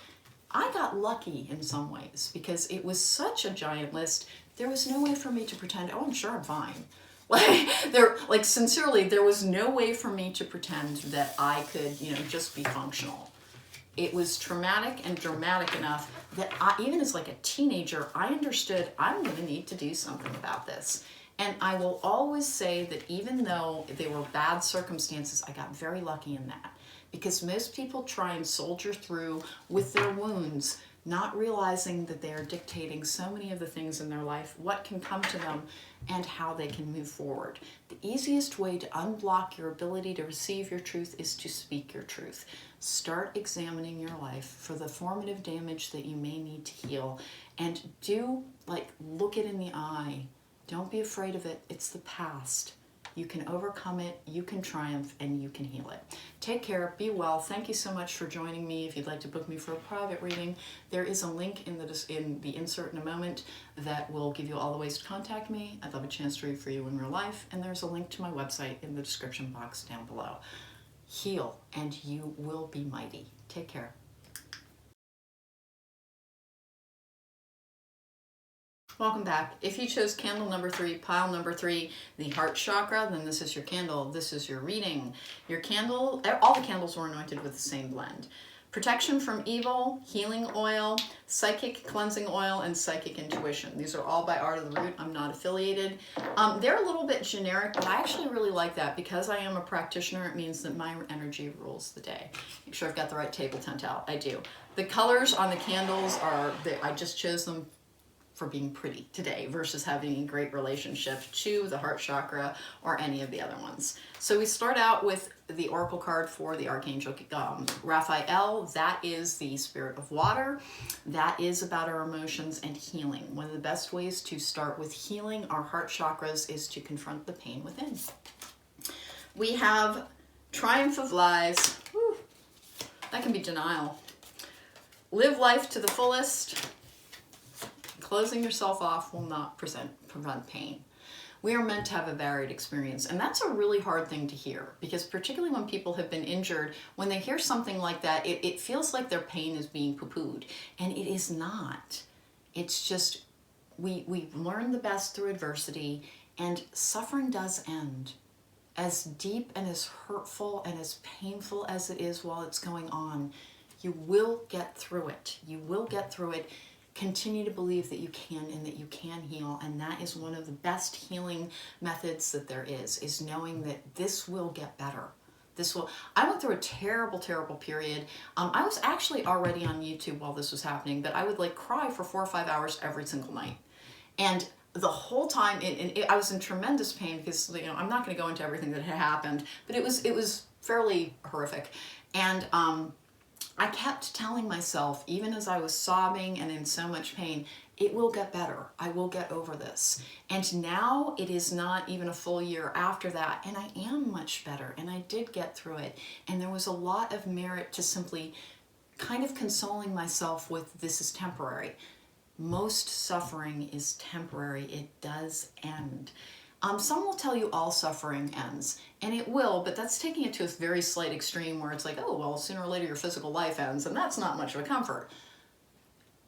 I got lucky in some ways because it was such a giant list. There was no way for me to pretend, oh, I'm sure I'm fine. Sincerely, there was no way for me to pretend that I could, just be functional. It was traumatic and dramatic enough that even as like a teenager, I understood I'm going to need to do something about this. And I will always say that even though they were bad circumstances, I got very lucky in that. Because most people try and soldier through with their wounds, not realizing that they are dictating so many of the things in their life, what can come to them, and how they can move forward. The easiest way to unblock your ability to receive your truth is to speak your truth. Start examining your life for the formative damage that you may need to heal. And look it in the eye. Don't be afraid of it. It's the past. You can overcome it, you can triumph, and you can heal it. Take care, be well. Thank you so much for joining me. If you'd like to book me for a private reading, there is a link in the insert in a moment that will give you all the ways to contact me. I'd love a chance to read for you in real life, and there's a link to my website in the description box down below. Heal, and you will be mighty. Take care. Welcome back. If you chose candle number 3, pile number 3, the heart chakra, then this is your candle. This is your reading. Your candle, all the candles were anointed with the same blend. Protection from evil, healing oil, psychic cleansing oil, and psychic intuition. These are all by Art of the Root. I'm not affiliated. They're a little bit generic, but I actually really like that. Because I am a practitioner, it means that my energy rules the day. Make sure I've got the right table tent out. I do. The colors on the candles I just chose them for being pretty today versus having a great relationship to the heart chakra or any of the other ones. So we start out with the oracle card for the Archangel Raphael. That is the spirit of water. That is about our emotions and healing. One of the best ways to start with healing our heart chakras is to confront the pain within. We have Triumph of Lies. Whew. That can be denial. Live life to the fullest. closing yourself off will not prevent pain. We are meant to have a varied experience, and that's a really hard thing to hear, because particularly when people have been injured, when they hear something like that, it feels like their pain is being poo-pooed, and it is not. It's just, we learn the best through adversity, and suffering does end. As deep and as hurtful and as painful as it is while it's going on, you will get through it. You will get through it. Continue to believe that you can and that you can heal, and that is one of the best healing methods that there is knowing that this will get better. I went through a terrible, terrible period. I was actually already on YouTube while this was happening, but I would like cry for 4 or 5 hours every single night. And the whole time, I was in tremendous pain because, you know, I'm not going to go into everything that had happened, but it was fairly horrific. And I kept telling myself, even as I was sobbing and in so much pain, it will get better. I will get over this. And now it is not even a full year after that, and I am much better, and I did get through it. And there was a lot of merit to simply kind of consoling myself with, this is temporary. Most suffering is temporary. It does end. Some will tell you all suffering ends, and it will, but that's taking it to a very slight extreme where it's like, oh, well, sooner or later your physical life ends, and that's not much of a comfort.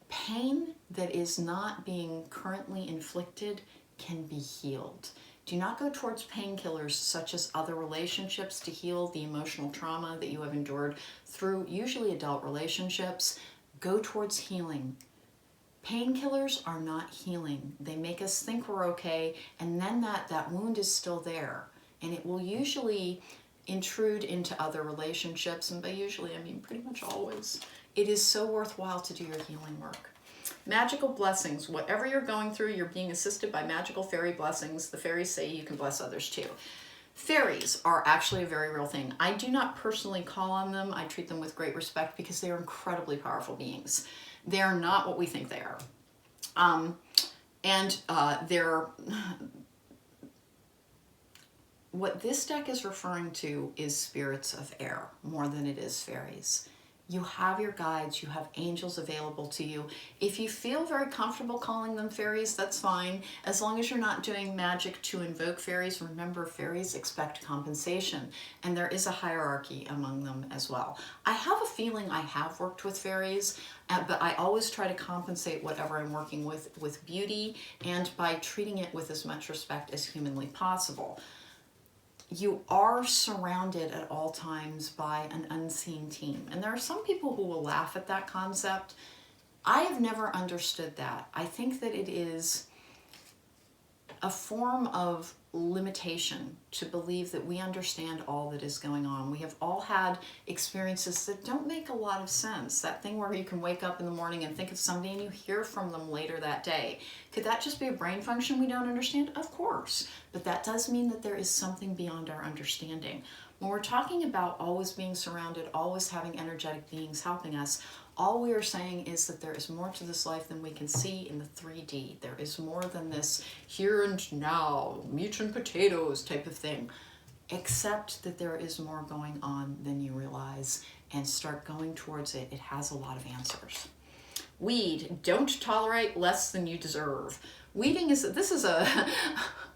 Pain that is not being currently inflicted can be healed. Do not go towards painkillers such as other relationships to heal the emotional trauma that you have endured through usually adult relationships. Go towards healing. Painkillers are not healing. They make us think we're okay, and then that wound is still there, and it will usually intrude into other relationships, and by usually I mean pretty much always. It is so worthwhile to do your healing work. Magical blessings. Whatever you're going through, you're being assisted by magical fairy blessings. The fairies say you can bless others too. Fairies are actually a very real thing. I do not personally call on them. I treat them with great respect because they are incredibly powerful beings. They are not what we think they are. What this deck is referring to is spirits of air more than it is fairies. You have your guides, you have angels available to you. If you feel very comfortable calling them fairies, that's fine. As long as you're not doing magic to invoke fairies, remember, fairies expect compensation, and there is a hierarchy among them as well. I have a feeling I have worked with fairies, but I always try to compensate whatever I'm working with beauty and by treating it with as much respect as humanly possible. You are surrounded at all times by an unseen team. And there are some people who will laugh at that concept. I have never understood that. I think that it is a form of limitation to believe that we understand all that is going on. We have all had experiences that don't make a lot of sense. That thing where you can wake up in the morning and think of somebody and you hear from them later that day. Could that just be a brain function we don't understand? Of course. But that does mean that there is something beyond our understanding. When we're talking about always being surrounded, always having energetic beings helping us, all we are saying is that there is more to this life than we can see in the 3D. There is more than this here and now, meat and potatoes type of thing. Accept that there is more going on than you realize and start going towards it. It has a lot of answers. Weed, don't tolerate less than you deserve. Weeding this is a,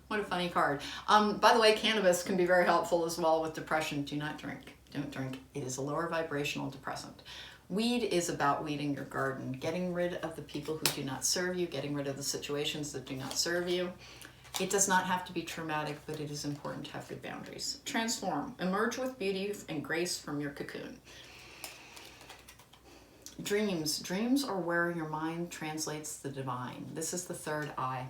what a funny card. By the way, cannabis can be very helpful as well with depression. Do not drink, don't drink. It is a lower vibrational depressant. Weed is about weeding your garden, getting rid of the people who do not serve you, getting rid of the situations that do not serve you. It does not have to be traumatic, but it is important to have good boundaries. Transform, emerge with beauty and grace from your cocoon. Dreams. Dreams are where your mind translates the divine. This is the third eye.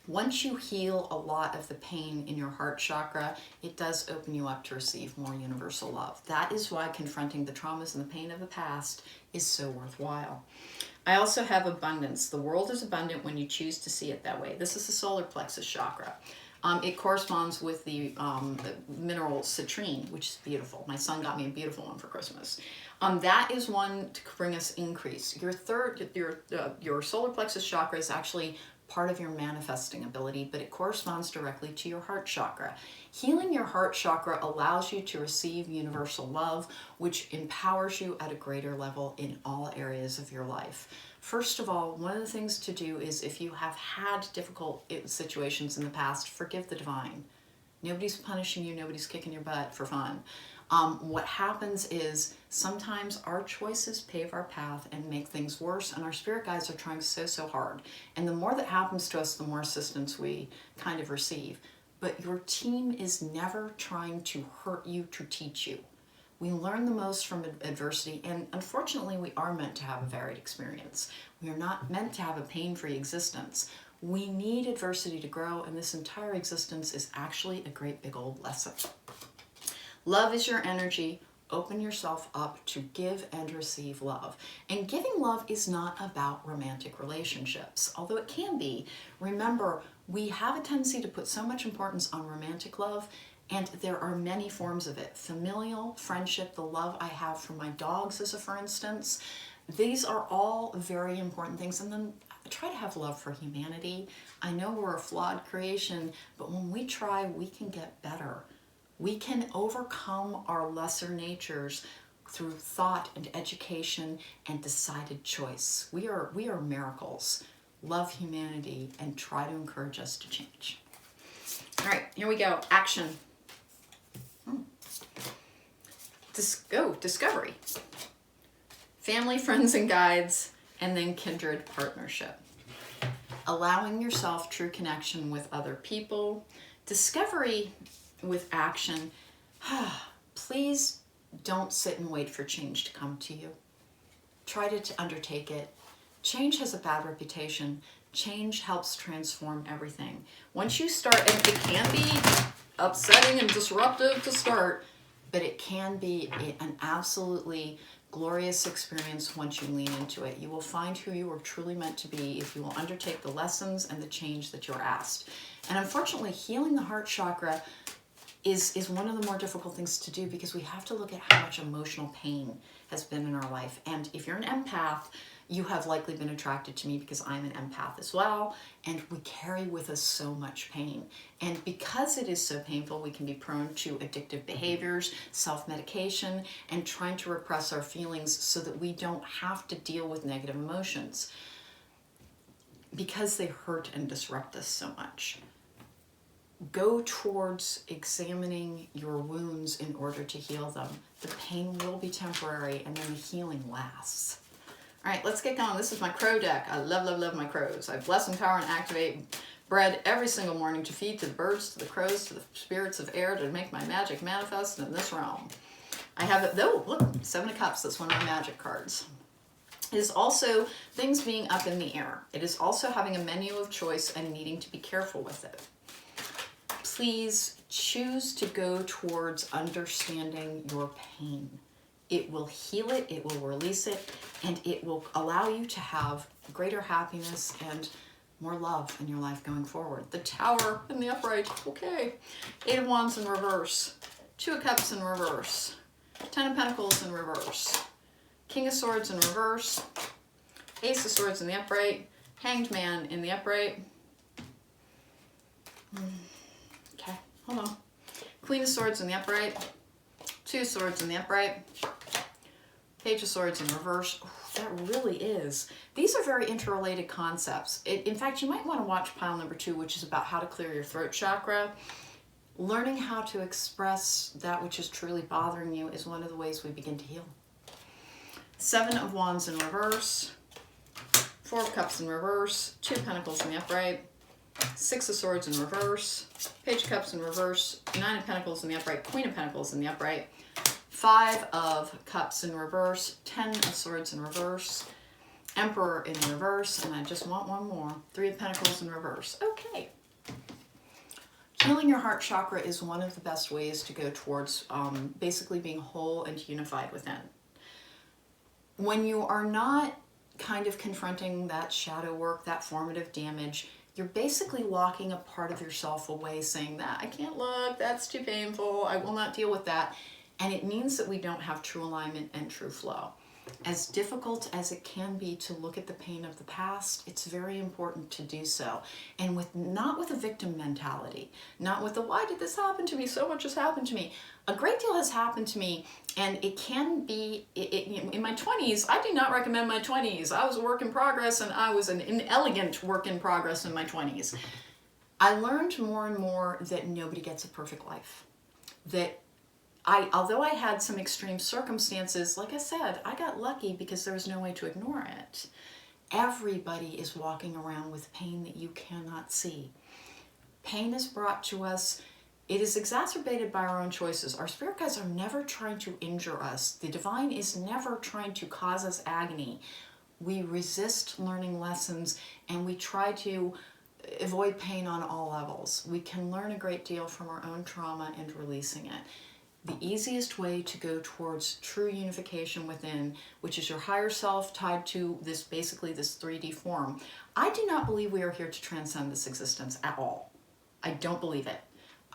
Once you heal a lot of the pain in your heart chakra, it does open you up to receive more universal love. That is why confronting the traumas and the pain of the past is so worthwhile. I also have abundance. The world is abundant when you choose to see it that way. This is the solar plexus chakra. It corresponds with the mineral citrine, which is beautiful. My son got me a beautiful one for Christmas. That is one to bring us increase. Your solar plexus chakra is actually part of your manifesting ability, but it corresponds directly to your heart chakra. Healing your heart chakra allows you to receive universal love, which empowers you at a greater level in all areas of your life. First of all, one of the things to do is, if you have had difficult situations in the past, forgive the divine. Nobody's punishing you, nobody's kicking your butt for fun. What happens is sometimes our choices pave our path and make things worse, and our spirit guides are trying so hard. And the more that happens to us, the more assistance we kind of receive. But your team is never trying to hurt you to teach you. We learn the most from adversity, and unfortunately we are meant to have a varied experience. We are not meant to have a pain-free existence. We need adversity to grow, and this entire existence is actually a great big old lesson. Love is your energy. Open yourself up to give and receive love. And giving love is not about romantic relationships, although it can be. Remember, we have a tendency to put so much importance on romantic love, and there are many forms of it. Familial, friendship, the love I have for my dogs, as a for instance. These are all very important things. And then try to have love for humanity. I know we're a flawed creation, but when we try, we can get better. We can overcome our lesser natures through thought and education and decided choice. We are miracles. Love humanity and try to encourage us to change. All right, here we go. Action. Discovery. Family, friends, and guides, and then kindred partnership. Allowing yourself true connection with other people. Discovery with action. Please don't sit and wait for change to come to you. Try to undertake it. Change has a bad reputation. Change helps transform everything. Once you start, and it can be upsetting and disruptive to start, but it can be an absolutely glorious experience once you lean into it. You will find who you are truly meant to be if you will undertake the lessons and the change that you're asked. And unfortunately, healing the heart chakra is one of the more difficult things to do, because we have to look at how much emotional pain has been in our life. And if you're an empath, you have likely been attracted to me because I'm an empath as well, and we carry with us so much pain. And because it is so painful, we can be prone to addictive behaviors, self-medication, and trying to repress our feelings so that we don't have to deal with negative emotions, because they hurt and disrupt us so much. Go towards examining your wounds in order to heal them. The pain will be temporary, and then the healing lasts. All right, let's get going. This is my crow deck. I love my crows. I bless, empower, and activate bread every single morning to feed to the birds, to the crows, to the spirits of air, to make my magic manifest in this realm. I have it, though, look, 7 of Cups. That's one of my magic cards. It is also things being up in the air. It is also having a menu of choice and needing to be careful with it. Please choose to go towards understanding your pain. It will heal it, it will release it, and it will allow you to have greater happiness and more love in your life going forward. The Tower in the upright, okay. 8 of Wands in reverse, 2 of Cups in reverse, 10 of Pentacles in reverse, King of Swords in reverse, Ace of Swords in the upright, Hanged Man in the upright. Okay, hold on. Queen of Swords in the upright, 2 of Swords in the upright, Page of Swords in reverse. Ooh, that really is. These are very interrelated concepts. In fact, you might want to watch pile number 2, which is about how to clear your throat chakra. Learning how to express that which is truly bothering you is one of the ways we begin to heal. 7 of Wands in reverse, 4 of Cups in reverse, 2 of Pentacles in the upright, 6 of Swords in reverse, Page of Cups in reverse, 9 of Pentacles in the upright, Queen of Pentacles in the upright, 5 of Cups in reverse, 10 of Swords in reverse, Emperor in reverse, and I just want one more, 3 of Pentacles in reverse. Okay. Healing your heart chakra is one of the best ways to go towards basically being whole and unified within. When you are not kind of confronting that shadow work, that formative damage, you're basically locking a part of yourself away, saying that I can't look, that's too painful, I will not deal with that. And it means that we don't have true alignment and true flow. As difficult as it can be to look at the pain of the past, it's very important to do so. And not with a victim mentality, not with the why did this happen to me? So much has happened to me. A great deal has happened to me, and it can be, in my 20s, I do not recommend my 20s. I was a work in progress, and I was an inelegant work in progress in my 20s. I learned more and more that nobody gets a perfect life. That although I had some extreme circumstances, like I said, I got lucky because there was no way to ignore it. Everybody is walking around with pain that you cannot see. Pain is brought to us. It is exacerbated by our own choices. Our spirit guides are never trying to injure us. The divine is never trying to cause us agony. We resist learning lessons, and we try to avoid pain on all levels. We can learn a great deal from our own trauma and releasing it. The easiest way to go towards true unification within, which is your higher self tied to this, basically this 3D form. I do not believe we are here to transcend this existence at all. I don't believe it.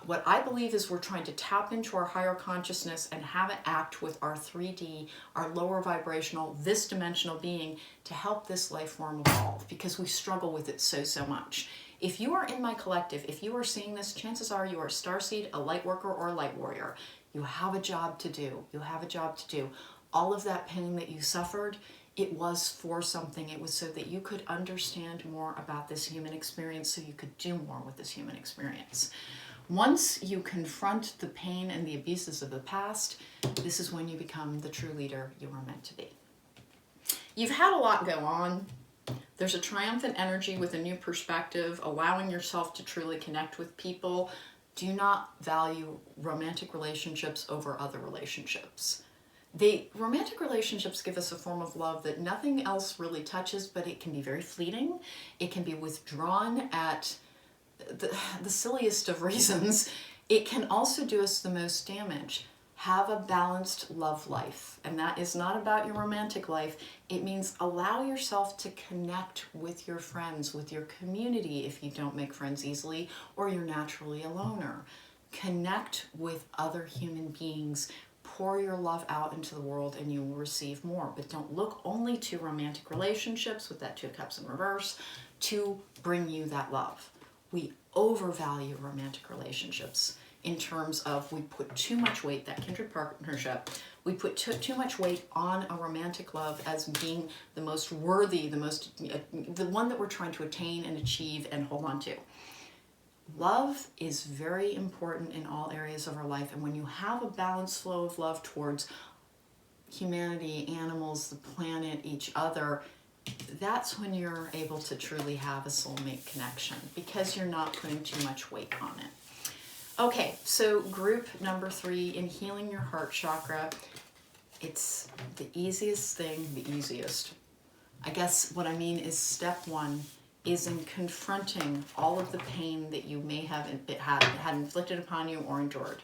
What I believe is we're trying to tap into our higher consciousness and have it act with our 3D, our lower vibrational, this dimensional being to help this life form evolve, because we struggle with it so much. If you are in my collective, if you are seeing this, chances are you are a starseed, a light worker, or a light warrior. You have a job to do. You have a job to do. All of that pain that you suffered, it was for something. It was so that you could understand more about this human experience, so you could do more with this human experience. Once you confront the pain and the abuses of the past, this is when you become the true leader you are meant to be. You've had a lot go on. There's a triumphant energy with a new perspective, allowing yourself to truly connect with people. Do not value romantic relationships over other relationships. Romantic relationships give us a form of love that nothing else really touches, but it can be very fleeting. It can be withdrawn at the silliest of reasons. It can also do us the most damage. Have a balanced love life. And that is not about your romantic life. It means allow yourself to connect with your friends, with your community if you don't make friends easily, or you're naturally a loner. Connect with other human beings. Pour your love out into the world and you will receive more. But don't look only to romantic relationships with that 2 of Cups in reverse to bring you that love. We overvalue romantic relationships in terms of we put too much weight, that kindred partnership, we put too much weight on a romantic love as being the most worthy, the one that we're trying to attain and achieve and hold on to. Love is very important in all areas of our life, and when you have a balanced flow of love towards humanity, animals, the planet, each other, that's when you're able to truly have a soulmate connection, because you're not putting too much weight on it. Okay, so group number 3 in healing your heart chakra. It's the easiest thing, the easiest. I guess what I mean is step 1 is in confronting all of the pain that you may have had inflicted upon you or endured.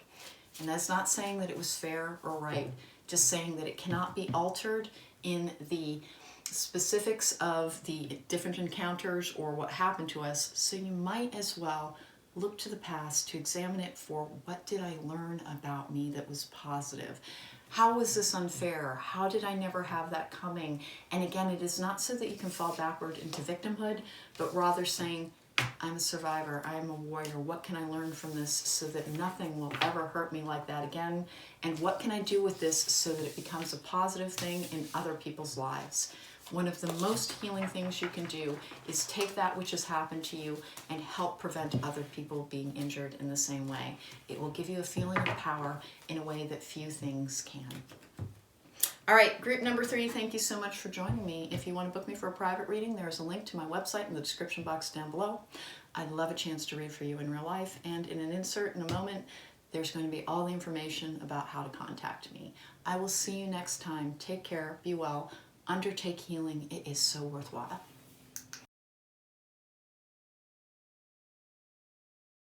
And that's not saying that it was fair or right, just saying that it cannot be altered in the specifics of the different encounters or what happened to us. So you might as well look to the past to examine it for what did I learn about me that was positive? How was this unfair? How did I never have that coming? And again, it is not so that you can fall backward into victimhood, but rather saying, I'm a survivor, I am a warrior. What can I learn from this so that nothing will ever hurt me like that again? And what can I do with this so that it becomes a positive thing in other people's lives? One of the most healing things you can do is take that which has happened to you and help prevent other people being injured in the same way. It will give you a feeling of power in a way that few things can. All right, group number 3, thank you so much for joining me. If you want to book me for a private reading, there's a link to my website in the description box down below. I'd love a chance to read for you in real life, and in an insert in a moment, there's going to be all the information about how to contact me. I will see you next time. Take care, be well. Undertake healing. It is so worthwhile.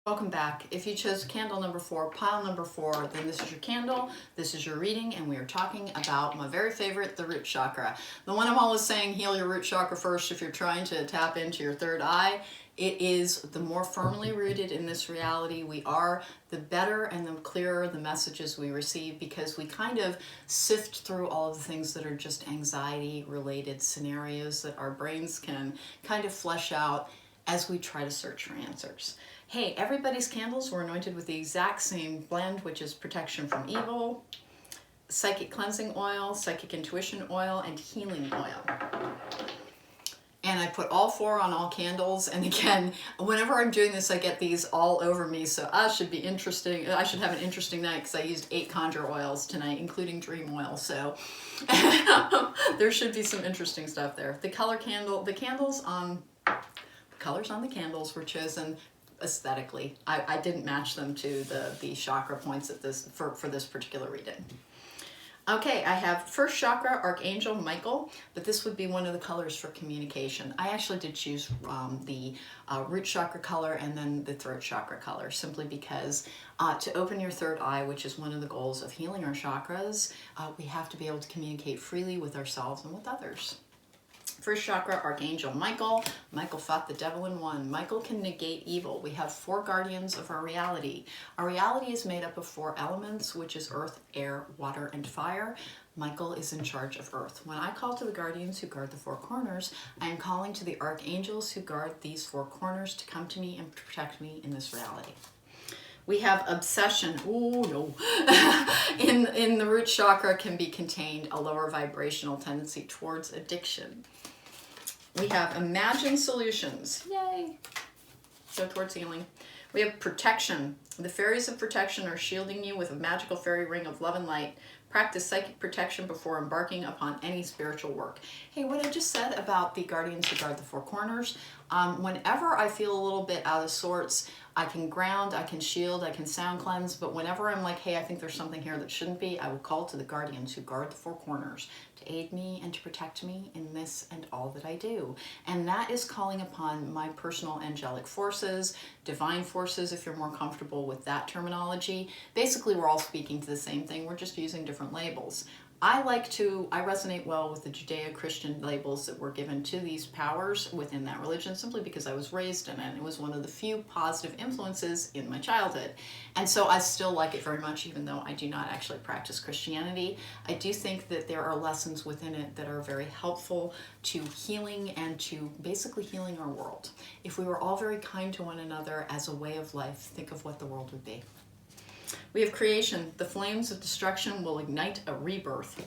Welcome back. If you chose candle number 4, pile number 4, then this is your candle, this is your reading, and we are talking about my very favorite, the root chakra. The one I'm always saying, heal your root chakra first if you're trying to tap into your third eye. It is the more firmly rooted in this reality we are, the better and the clearer the messages we receive, because we kind of sift through all of the things that are just anxiety related scenarios that our brains can kind of flesh out as we try to search for answers. Hey, everybody's candles were anointed with the exact same blend, which is protection from evil, psychic cleansing oil, psychic intuition oil, and healing oil. And I put all 4 on all candles. And again, whenever I'm doing this, I get these all over me. So I should be interesting. I should have an interesting night because I used 8 conjure oils tonight, including dream oil. So there should be some interesting stuff there. The candles on the candles were chosen aesthetically. I didn't match them to the chakra points at this for this particular reading. Okay, I have first chakra, Archangel Michael, but this would be one of the colors for communication. I actually did choose the root chakra color and then the throat chakra color, simply because to open your third eye, which is one of the goals of healing our chakras, we have to be able to communicate freely with ourselves and with others. First chakra, Archangel Michael. Michael fought the devil and won. Michael can negate evil. We have 4 guardians of our reality. Our reality is made up of 4 elements, which is earth, air, water, and fire. Michael is in charge of earth. When I call to the guardians who guard the 4 corners, I am calling to the archangels who guard these 4 corners to come to me and protect me in this reality. We have obsession. Oh no. in the root chakra can be contained a lower vibrational tendency towards addiction. We have imagine solutions. Yay. Go towards healing. We have protection. The fairies of protection are shielding you with a magical fairy ring of love and light. Practice psychic protection before embarking upon any spiritual work. Hey, what I just said about the guardians who guard the 4 corners, whenever I feel a little bit out of sorts, I can ground, I can shield, I can sound cleanse, but whenever I'm like, hey, I think there's something here that shouldn't be, I will call to the guardians who guard the 4 corners to aid me and to protect me in this and all that I do. And that is calling upon my personal angelic forces, divine forces, if you're more comfortable with that terminology. Basically, we're all speaking to the same thing, we're just using different labels. I resonate well with the Judeo-Christian labels that were given to these powers within that religion, simply because I was raised in it. It was one of the few positive influences in my childhood. And so I still like it very much, even though I do not actually practice Christianity. I do think that there are lessons within it that are very helpful to healing and to basically healing our world. If we were all very kind to one another as a way of life, think of what the world would be. We have creation. The flames of destruction will ignite a rebirth.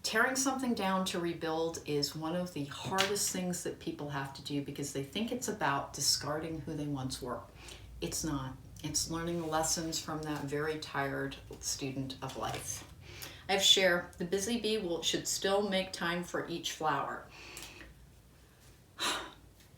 Tearing something down to rebuild is one of the hardest things that people have to do, because they think it's about discarding who they once were. It's not. It's learning the lessons from that very tired student of life. I have share. The busy bee should still make time for each flower.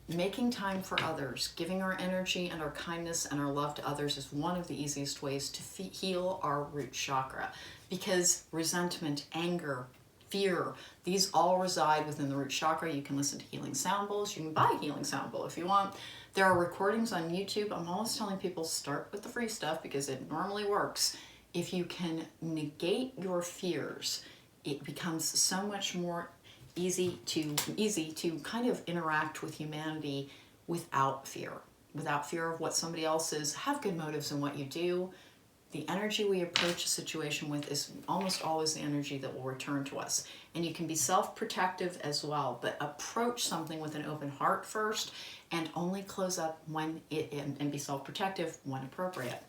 Making time for others, giving our energy and our kindness and our love to others is one of the easiest ways to heal our root chakra, because resentment, anger, fear, these all reside within the root chakra. You can listen to healing sound bowls. You can buy a healing sound bowl if you want. There are recordings on YouTube. I'm always telling people, start with the free stuff because it normally works. If you can negate your fears, it becomes so much more easy to kind of interact with humanity without fear of what somebody else is. Have good motives in what you do. The energy we approach a situation with is almost always the energy that will return to us. And you can be self-protective as well, but approach something with an open heart first, and only close up and be self-protective when appropriate.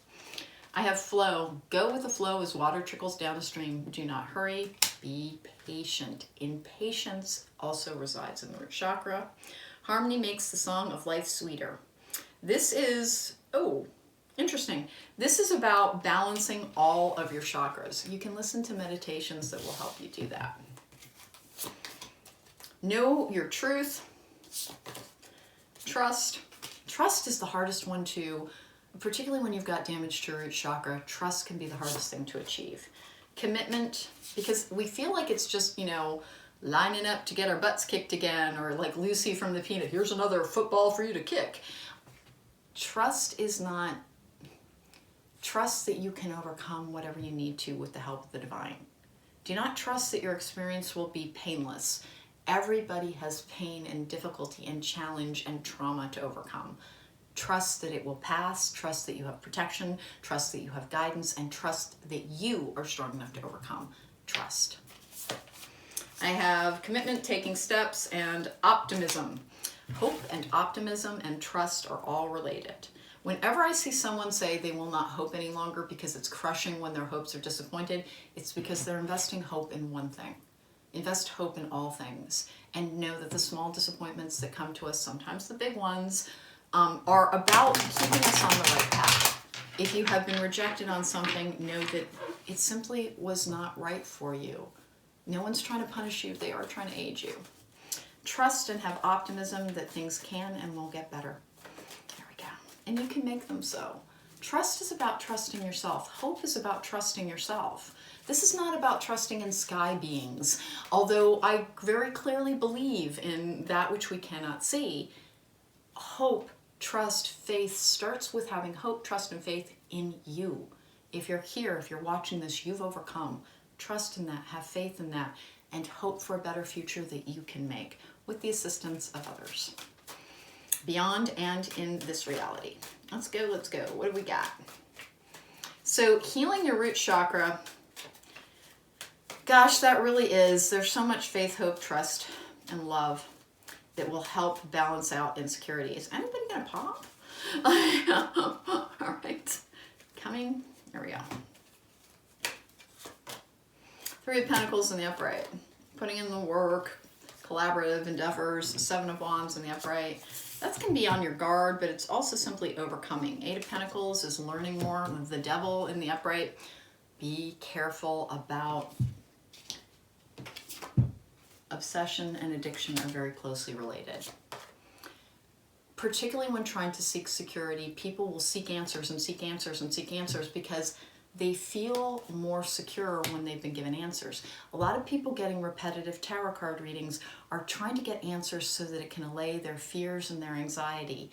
I have flow. Go with the flow as water trickles down a stream. Do not hurry. Be patient. Impatience also resides in the root chakra. Harmony makes the song of life sweeter. This is, interesting. This is about balancing all of your chakras. You can listen to meditations that will help you do that. Know your truth. Trust. Trust is the hardest one to, particularly when you've got damage to your root chakra. Trust can be the hardest thing to achieve. Commitment, because we feel like it's just, lining up to get our butts kicked again, or like Lucy from the Peanut, here's another football for you to kick. Trust is not, trust that you can overcome whatever you need to with the help of the divine. Do not trust that your experience will be painless. Everybody has pain and difficulty and challenge and trauma to overcome. Trust that it will pass, trust that you have protection, trust that you have guidance, and trust that you are strong enough to overcome. Trust. I have commitment, taking steps, and optimism. Hope and optimism and trust are all related. Whenever I see someone say they will not hope any longer because it's crushing when their hopes are disappointed, it's because they're investing hope in one thing. Invest hope in all things, and know that the small disappointments that come to us, sometimes the big ones, are about keeping us on the right path. If you have been rejected on something, know that it simply was not right for you. No one's trying to punish you, they are trying to aid you. Trust and have optimism that things can and will get better. There we go. And you can make them so. Trust is about trusting yourself. Hope is about trusting yourself. This is not about trusting in sky beings, although I very clearly believe in that which we cannot see. Hope, trust, faith starts with having hope, trust, and faith in you. If you're here, if you're watching this, you've overcome. Trust in that, have faith in that, and hope for a better future that you can make with the assistance of others. Beyond and in this reality. Let's go, let's go. What do we got? So healing your root chakra, gosh, that really is, there's so much faith, hope, trust, and love that will help balance out insecurity. Is anybody gonna pop? All right, coming, there we go. Three of Pentacles in the upright, putting in the work, collaborative endeavors, Seven of Wands in the upright. That's going to be on your guard, but it's also simply overcoming. Eight of Pentacles is learning more. The Devil in the upright. Be careful about obsession and addiction are very closely related. Particularly when trying to seek security, people will seek answers and seek answers and seek answers because they feel more secure when they've been given answers. A lot of people getting repetitive tarot card readings are trying to get answers so that it can allay their fears and their anxiety.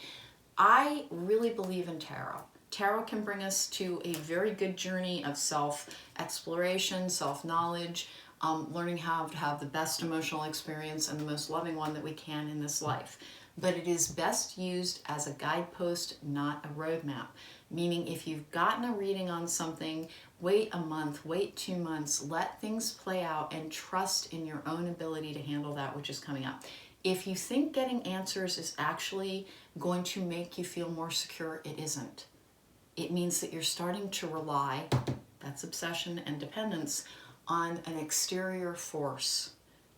I really believe in tarot. Tarot can bring us to a very good journey of self-exploration, self-knowledge, learning how to have the best emotional experience and the most loving one that we can in this life. But it is best used as a guidepost, not a roadmap. Meaning if you've gotten a reading on something, wait a month, wait 2 months, let things play out and trust in your own ability to handle that which is coming up. If you think getting answers is actually going to make you feel more secure, it isn't. It means that you're starting to rely, that's obsession and dependence, on an exterior force.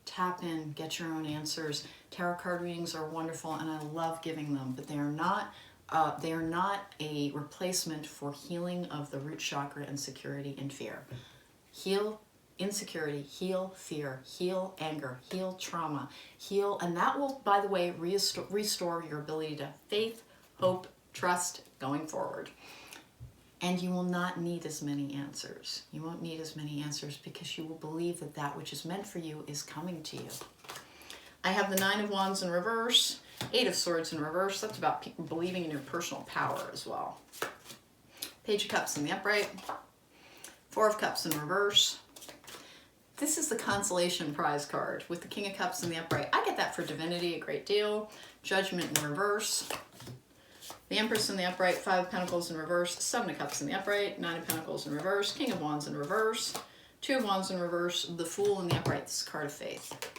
Tap in, get your own answers. Tarot card readings are wonderful and I love giving them, but they are not a replacement for healing of the root chakra, insecurity, and fear. Heal insecurity, heal fear, heal anger, heal trauma, heal, and that will, by the way, restore your ability to faith, hope, trust going forward. And you will not need as many answers. You won't need as many answers because you will believe that that which is meant for you is coming to you. I have the Nine of Wands in reverse, Eight of Swords in reverse. That's about people believing in your personal power as well. Page of Cups in the upright, Four of Cups in reverse. This is the consolation prize card with the King of Cups in the upright. I get that for divinity a great deal. Judgment in reverse. The Empress in the upright, Five of Pentacles in reverse, Seven of Cups in the upright, Nine of Pentacles in reverse, King of Wands in reverse, Two of Wands in reverse, the Fool in the upright. This is a card of faith.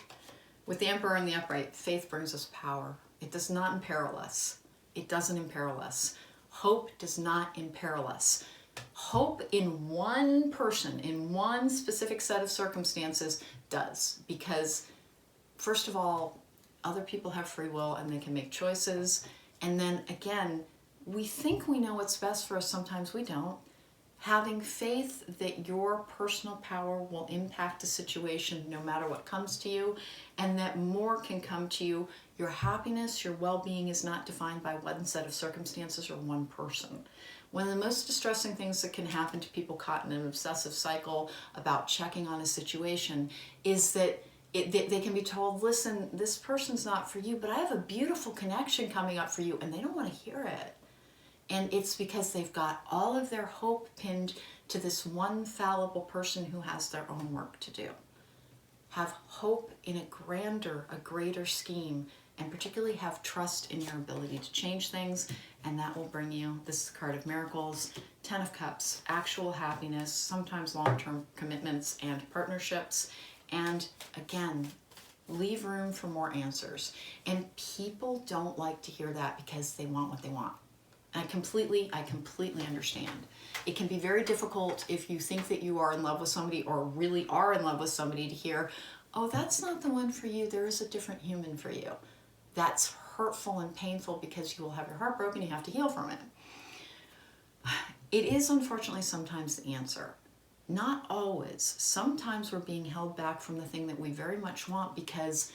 With the Emperor in the upright, faith brings us power. It does not imperil us. It doesn't imperil us. Hope does not imperil us. Hope in one person, in one specific set of circumstances does. Because, first of all, other people have free will and they can make choices. And then again, we think we know what's best for us, sometimes we don't. Having faith that your personal power will impact a situation no matter what comes to you, and that more can come to you. Your happiness, your well-being is not defined by one set of circumstances or one person. One of the most distressing things that can happen to people caught in an obsessive cycle about checking on a situation is that they can be told, listen, this person's not for you, but I have a beautiful connection coming up for you, and they don't want to hear it. And it's because they've got all of their hope pinned to this one fallible person who has their own work to do. have hope in a grander, a greater scheme, and particularly have trust in your ability to change things, and that will bring you, this is the card of miracles, 10 of Cups, actual happiness, sometimes long-term commitments and partnerships, and again, leave room for more answers. And people don't like to hear that because they want what they want. And I completely understand. It can be very difficult if you think that you are in love with somebody or really are in love with somebody to hear, oh, that's not the one for you. There is a different human for you. That's hurtful and painful because you will have your heart broken. You have to heal from it. It is unfortunately sometimes the answer. Not always. Sometimes we're being held back from the thing that we very much want because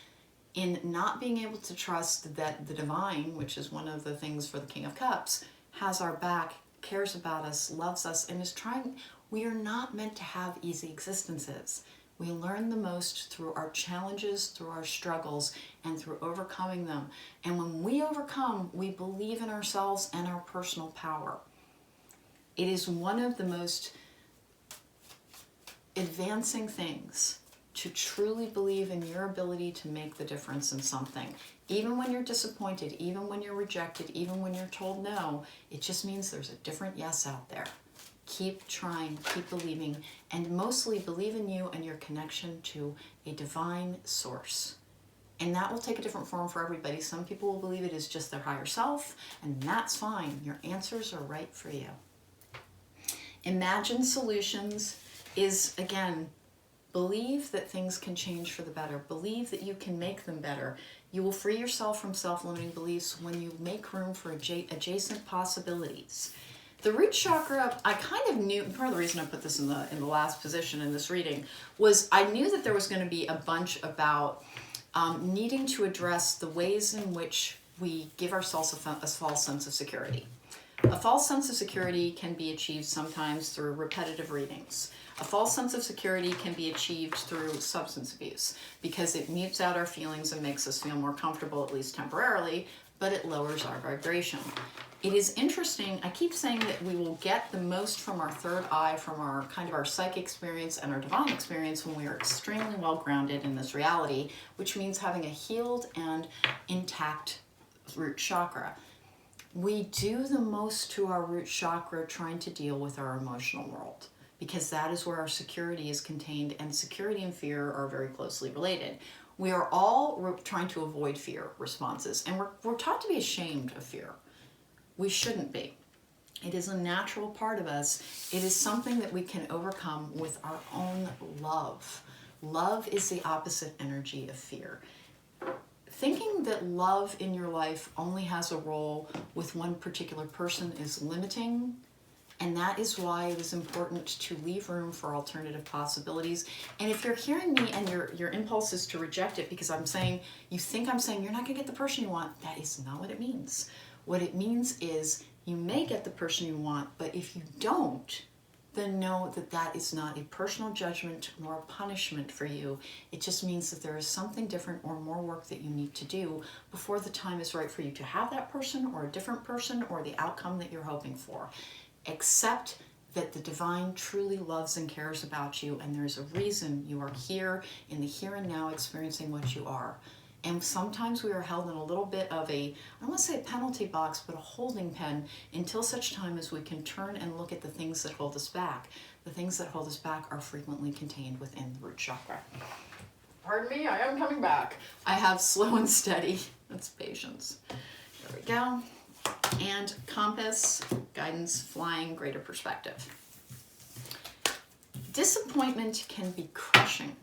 in not being able to trust that the divine, which is one of the things for the King of Cups, has our back, cares about us, loves us, and is trying. We are not meant to have easy existences. We learn the most through our challenges, through our struggles, and through overcoming them. And when we overcome, we believe in ourselves and our personal power. It is one of the most advancing things to truly believe in your ability to make the difference in something. Even when you're disappointed, even when you're rejected, even when you're told no, it just means there's a different yes out there. Keep trying, keep believing, and mostly believe in you and your connection to a divine source. And that will take a different form for everybody. Some people will believe it is just their higher self, and that's fine. Your answers are right for you. Imagine solutions is, again, believe that things can change for the better. Believe that you can make them better. You will free yourself from self-limiting beliefs when you make room for adjacent possibilities. The root chakra, I kind of knew, part of the reason I put this in the last position in this reading was I knew that there was going to be a bunch about needing to address the ways in which we give ourselves a false sense of security. A false sense of security can be achieved sometimes through repetitive readings. A false sense of security can be achieved through substance abuse because it mutes out our feelings and makes us feel more comfortable, at least temporarily, but it lowers our vibration. It is interesting, I keep saying that we will get the most from our third eye, from our kind of our psychic experience and our divine experience when we are extremely well grounded in this reality, which means having a healed and intact root chakra. We do the most to our root chakra trying to deal with our emotional world because that is where our security is contained, and security and fear are very closely related. We are all trying to avoid fear responses, and we're taught to be ashamed of fear. We shouldn't be. It is a natural part of us. It is something that we can overcome with our own love. Love is the opposite energy of fear. Thinking that love in your life only has a role with one particular person is limiting, and that is why it is important to leave room for alternative possibilities. And if you're hearing me and your impulse is to reject it because I'm saying, you think I'm saying you're not going to get the person you want, that is not what it means. What it means is you may get the person you want, but if you don't, then know that that is not a personal judgment nor a punishment for you. It just means that there is something different or more work that you need to do before the time is right for you to have that person or a different person or the outcome that you're hoping for. Accept that the divine truly loves and cares about you, and there's a reason you are here in the here and now experiencing what you are. And sometimes we are held in a little bit of I don't want to say a penalty box, but a holding pen until such time as we can turn and look at the things that hold us back. The things that hold us back are frequently contained within the root chakra. Pardon me, I am coming back. I have slow and steady. That's patience. There we go. And compass, guidance, flying, greater perspective. Disappointment can be crushing.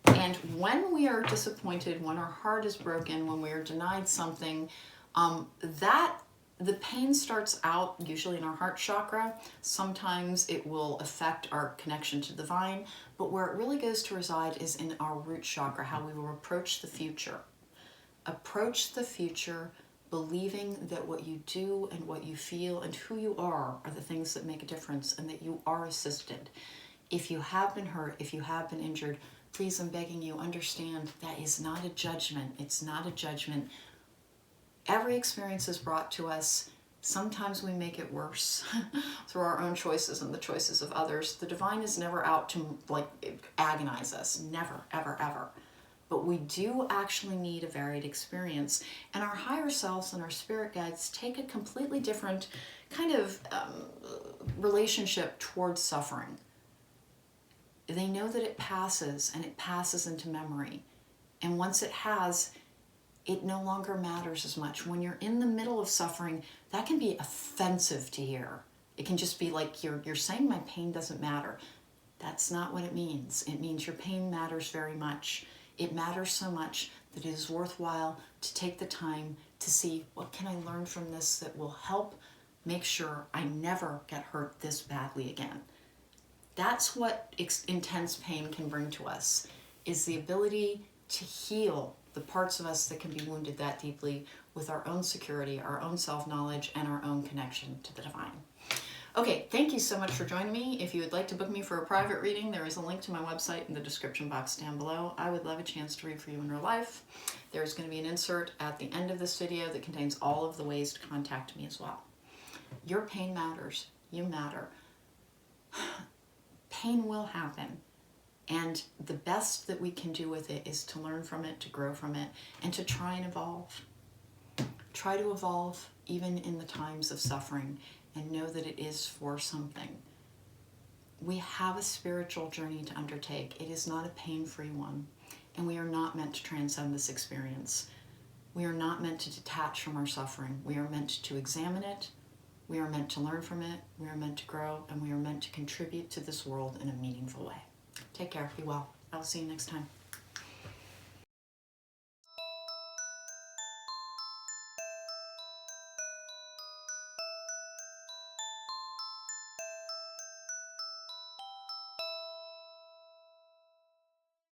And when we are disappointed, when our heart is broken, when we are denied something, the pain starts out usually in our heart chakra. Sometimes it will affect our connection to the divine, but where it really goes to reside is in our root chakra, how we will approach the future. Approach the future believing that what you do and what you feel and who you are the things that make a difference, and that you are assisted. If you have been hurt, if you have been injured, please, I'm begging you, understand that is not a judgment. It's not a judgment. Every experience is brought to us Sometimes we make it worse through our own choices and the choices of others. The divine is never out to like agonize us. Never, ever, ever. But we do actually need a varied experience. And our higher selves and our spirit guides take a completely different kind of relationship towards suffering. They know that it passes, and it passes into memory. And once it has, it no longer matters as much. When you're in the middle of suffering, that can be offensive to hear. It can just be like, you're saying my pain doesn't matter. That's not what it means. It means your pain matters very much. It matters so much that it is worthwhile to take the time to see, what can I learn from this that will help make sure I never get hurt this badly again. That's what intense pain can bring to us, is the ability to heal the parts of us that can be wounded that deeply with our own security, our own self-knowledge, and our own connection to the divine. Okay, thank you so much for joining me. If you would like to book me for a private reading, there is a link to my website in the description box down below. I would love a chance to read for you in real life. There's going to be an insert at the end of this video that contains all of the ways to contact me as well. Your pain matters. You matter. Pain will happen. And the best that we can do with it is to learn from it, to grow from it, and to try and evolve. Try to evolve even in the times of suffering, and know that it is for something. We have a spiritual journey to undertake. It is not a pain-free one, and we are not meant to transcend this experience. We are not meant to detach from our suffering. We are meant to examine it. We are meant to learn from it. We are meant to grow, and we are meant to contribute to this world in a meaningful way. Take care. Be well. I will see you next time.